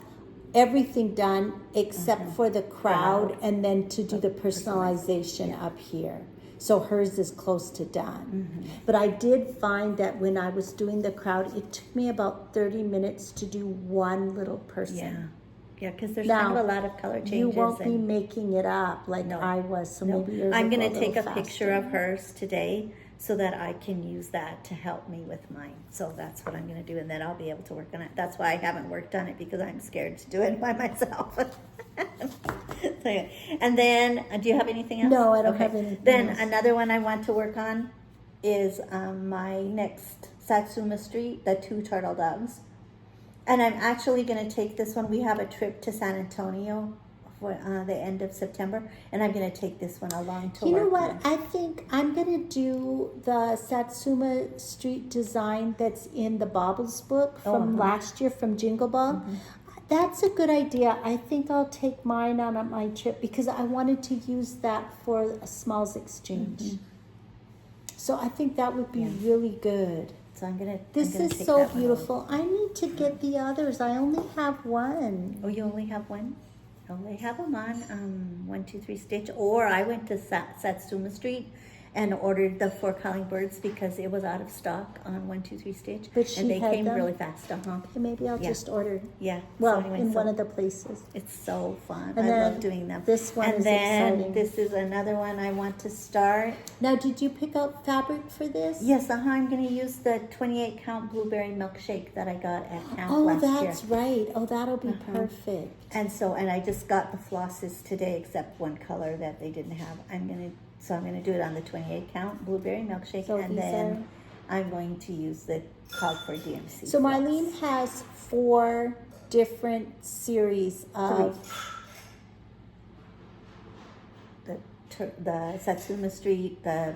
everything done except for the crowd, and then to do the personalization up here. So hers is close to done. But I did find that when I was doing the crowd, it took me about 30 minutes to do one little person. Yeah, because there's kind of a lot of color changes. You won't be making it up like I was, so maybe yours I'm will going go to take a faster. picture of hers today so that I can use that to help me with mine. So that's what I'm going to do, and then I'll be able to work on it. That's why I haven't worked on it, because I'm scared to do it by myself. And then, do you have anything else? No, I don't have anything Then else. another one I want to work on is my next Satsuma Street, the 2 turtle doves. And I'm actually going to take this one. We have a trip to San Antonio for the end of September, and I'm going to take this one along to You know work what? on. I think I'm going to do the Satsuma Street design that's in the Baubles book from last year from Jingle Ball. That's a good idea. I think I'll take mine on my trip, because I wanted to use that for a smalls exchange. So I think that would be really good. So I'm gonna. This is so beautiful. I need to get the others. I only have one. Oh, you only have one? I only have them on 1, 2, 3 stitch. Or I went to Satsuma Street and ordered the 4 calling birds because it was out of stock on 1, 2, 3 stitch. But and they had came them? really fast. Okay, maybe I'll just order. Yeah. Well, so anyway, in one of the places. It's so fun. And I then love doing them. this one and is then exciting. this is another one I want to start. Now, did you pick up fabric for this? Yes, I'm going to use the 28 count blueberry milkshake that I got at camp Oh, last year. that's right. Oh, that'll be perfect. And I just got the flosses today, except one color that they didn't have. I'm gonna do it on the 28 count blueberry milkshake, So and these then I'm going to use the called for DMC. So Marlene has 4 different series of the Satsuma Street, the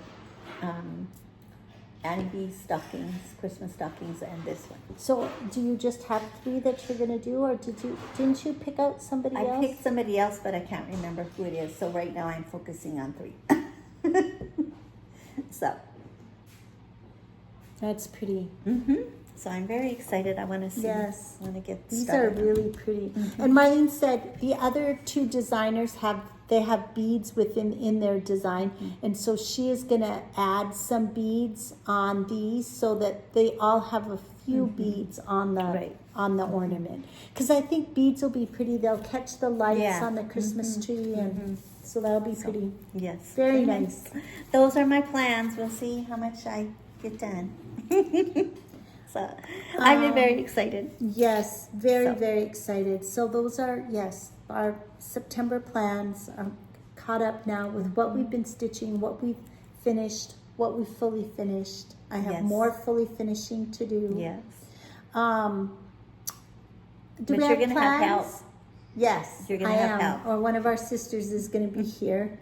Annie B stockings, Christmas stockings, and this one. So do you just have 3 that you're gonna do, or didn't you pick out somebody else? I picked somebody else, but I can't remember who it is. So right now I'm focusing on 3. So. That's pretty. So I'm very excited. I want to see. Yes. I want to get These started. are really pretty. And Marlene said the other 2 designers have beads in their design, and so she is gonna add some beads on these so that they all have a few beads on the ornament. Because I think beads will be pretty. They'll catch the lights on the Christmas tree, and so that'll be pretty. Yes. Very nice. Those are my plans. We'll see how much I get done. So I'm very excited. Yes, very excited. So those are, our September plans are caught up now with what we've been stitching, what we've finished, what we've fully finished. I have more fully finishing to do. Yes. Do But we you're have going to have help. Yes, You're going to have help. Or one of our sisters is going to be here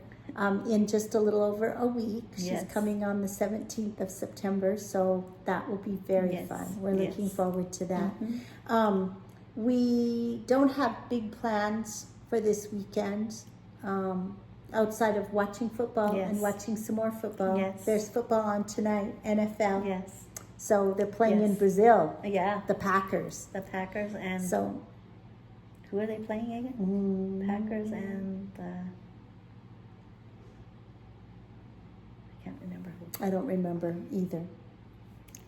in just a little over a week. She's coming on the 17th of September, so that will be very fun. We're looking forward to that. We don't have big plans for this weekend outside of watching football and watching some more football. There's football on tonight, NFL. So they're playing in Brazil. The Packers. The Packers and so who are they playing again? Packers and I can't remember who. I don't remember either.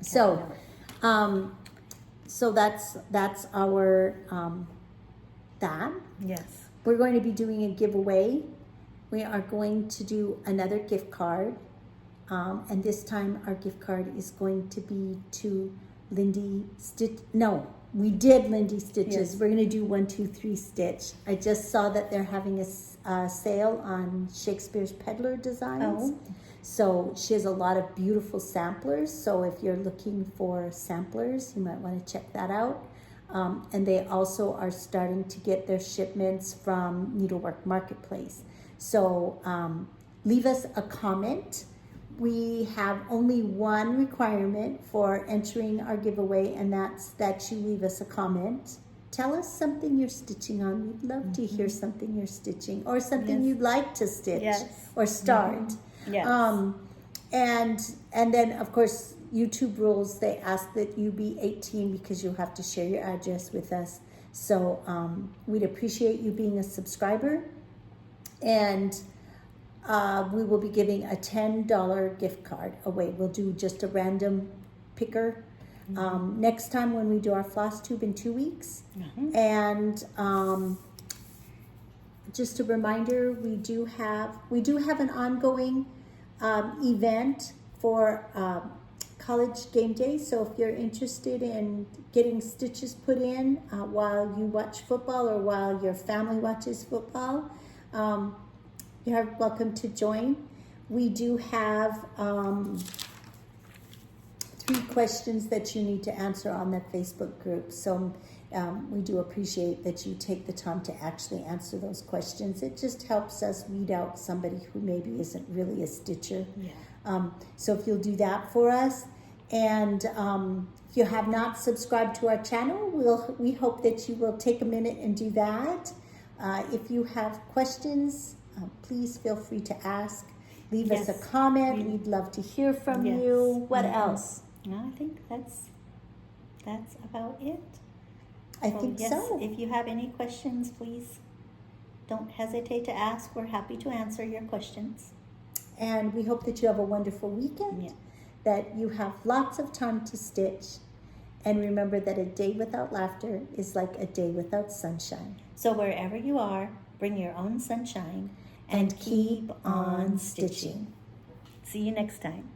So that's our that. Yes. We're going to be doing a giveaway. We are going to do another gift card. And this time our gift card is going to be to Lindy Stitch. No, we did Lindy Stitches. We're going to do 1, 2, 3 Stitch. I just saw that they're having a sale on Shakespeare's Peddler Designs. So she has a lot of beautiful samplers. So if you're looking for samplers, you might want to check that out. And they also are starting to get their shipments from Needlework Marketplace. So leave us a comment. We have only one requirement for entering our giveaway, and that's that you leave us a comment. Tell us something you're stitching on. We'd love to hear something you're stitching, or something you'd like to stitch or start. And then, of course, YouTube rules, they ask that you be 18 because you'll have to share your address with us. So we'd appreciate you being a subscriber. And we will be giving a $10 gift card away. We'll do just a random picker next time when we do our Flosstube in 2 weeks. And just a reminder, we do have an ongoing event for college game day. So if you're interested in getting stitches put in while you watch football or while your family watches football, you're welcome to join. We do have 3 questions that you need to answer on that Facebook group. So we do appreciate that you take the time to actually answer those questions. It just helps us weed out somebody who maybe isn't really a stitcher. So if you'll do that for us. And if you have not subscribed to our channel, we hope that you will take a minute and do that. If you have questions, please feel free to ask. Leave us a comment. We'd love to hear from you. What else? No, I think that's about it. I think so. If you have any questions, please don't hesitate to ask. We're happy to answer your questions. And we hope that you have a wonderful weekend, that you have lots of time to stitch. And remember that a day without laughter is like a day without sunshine. So wherever you are, bring your own sunshine and keep on stitching. See you next time.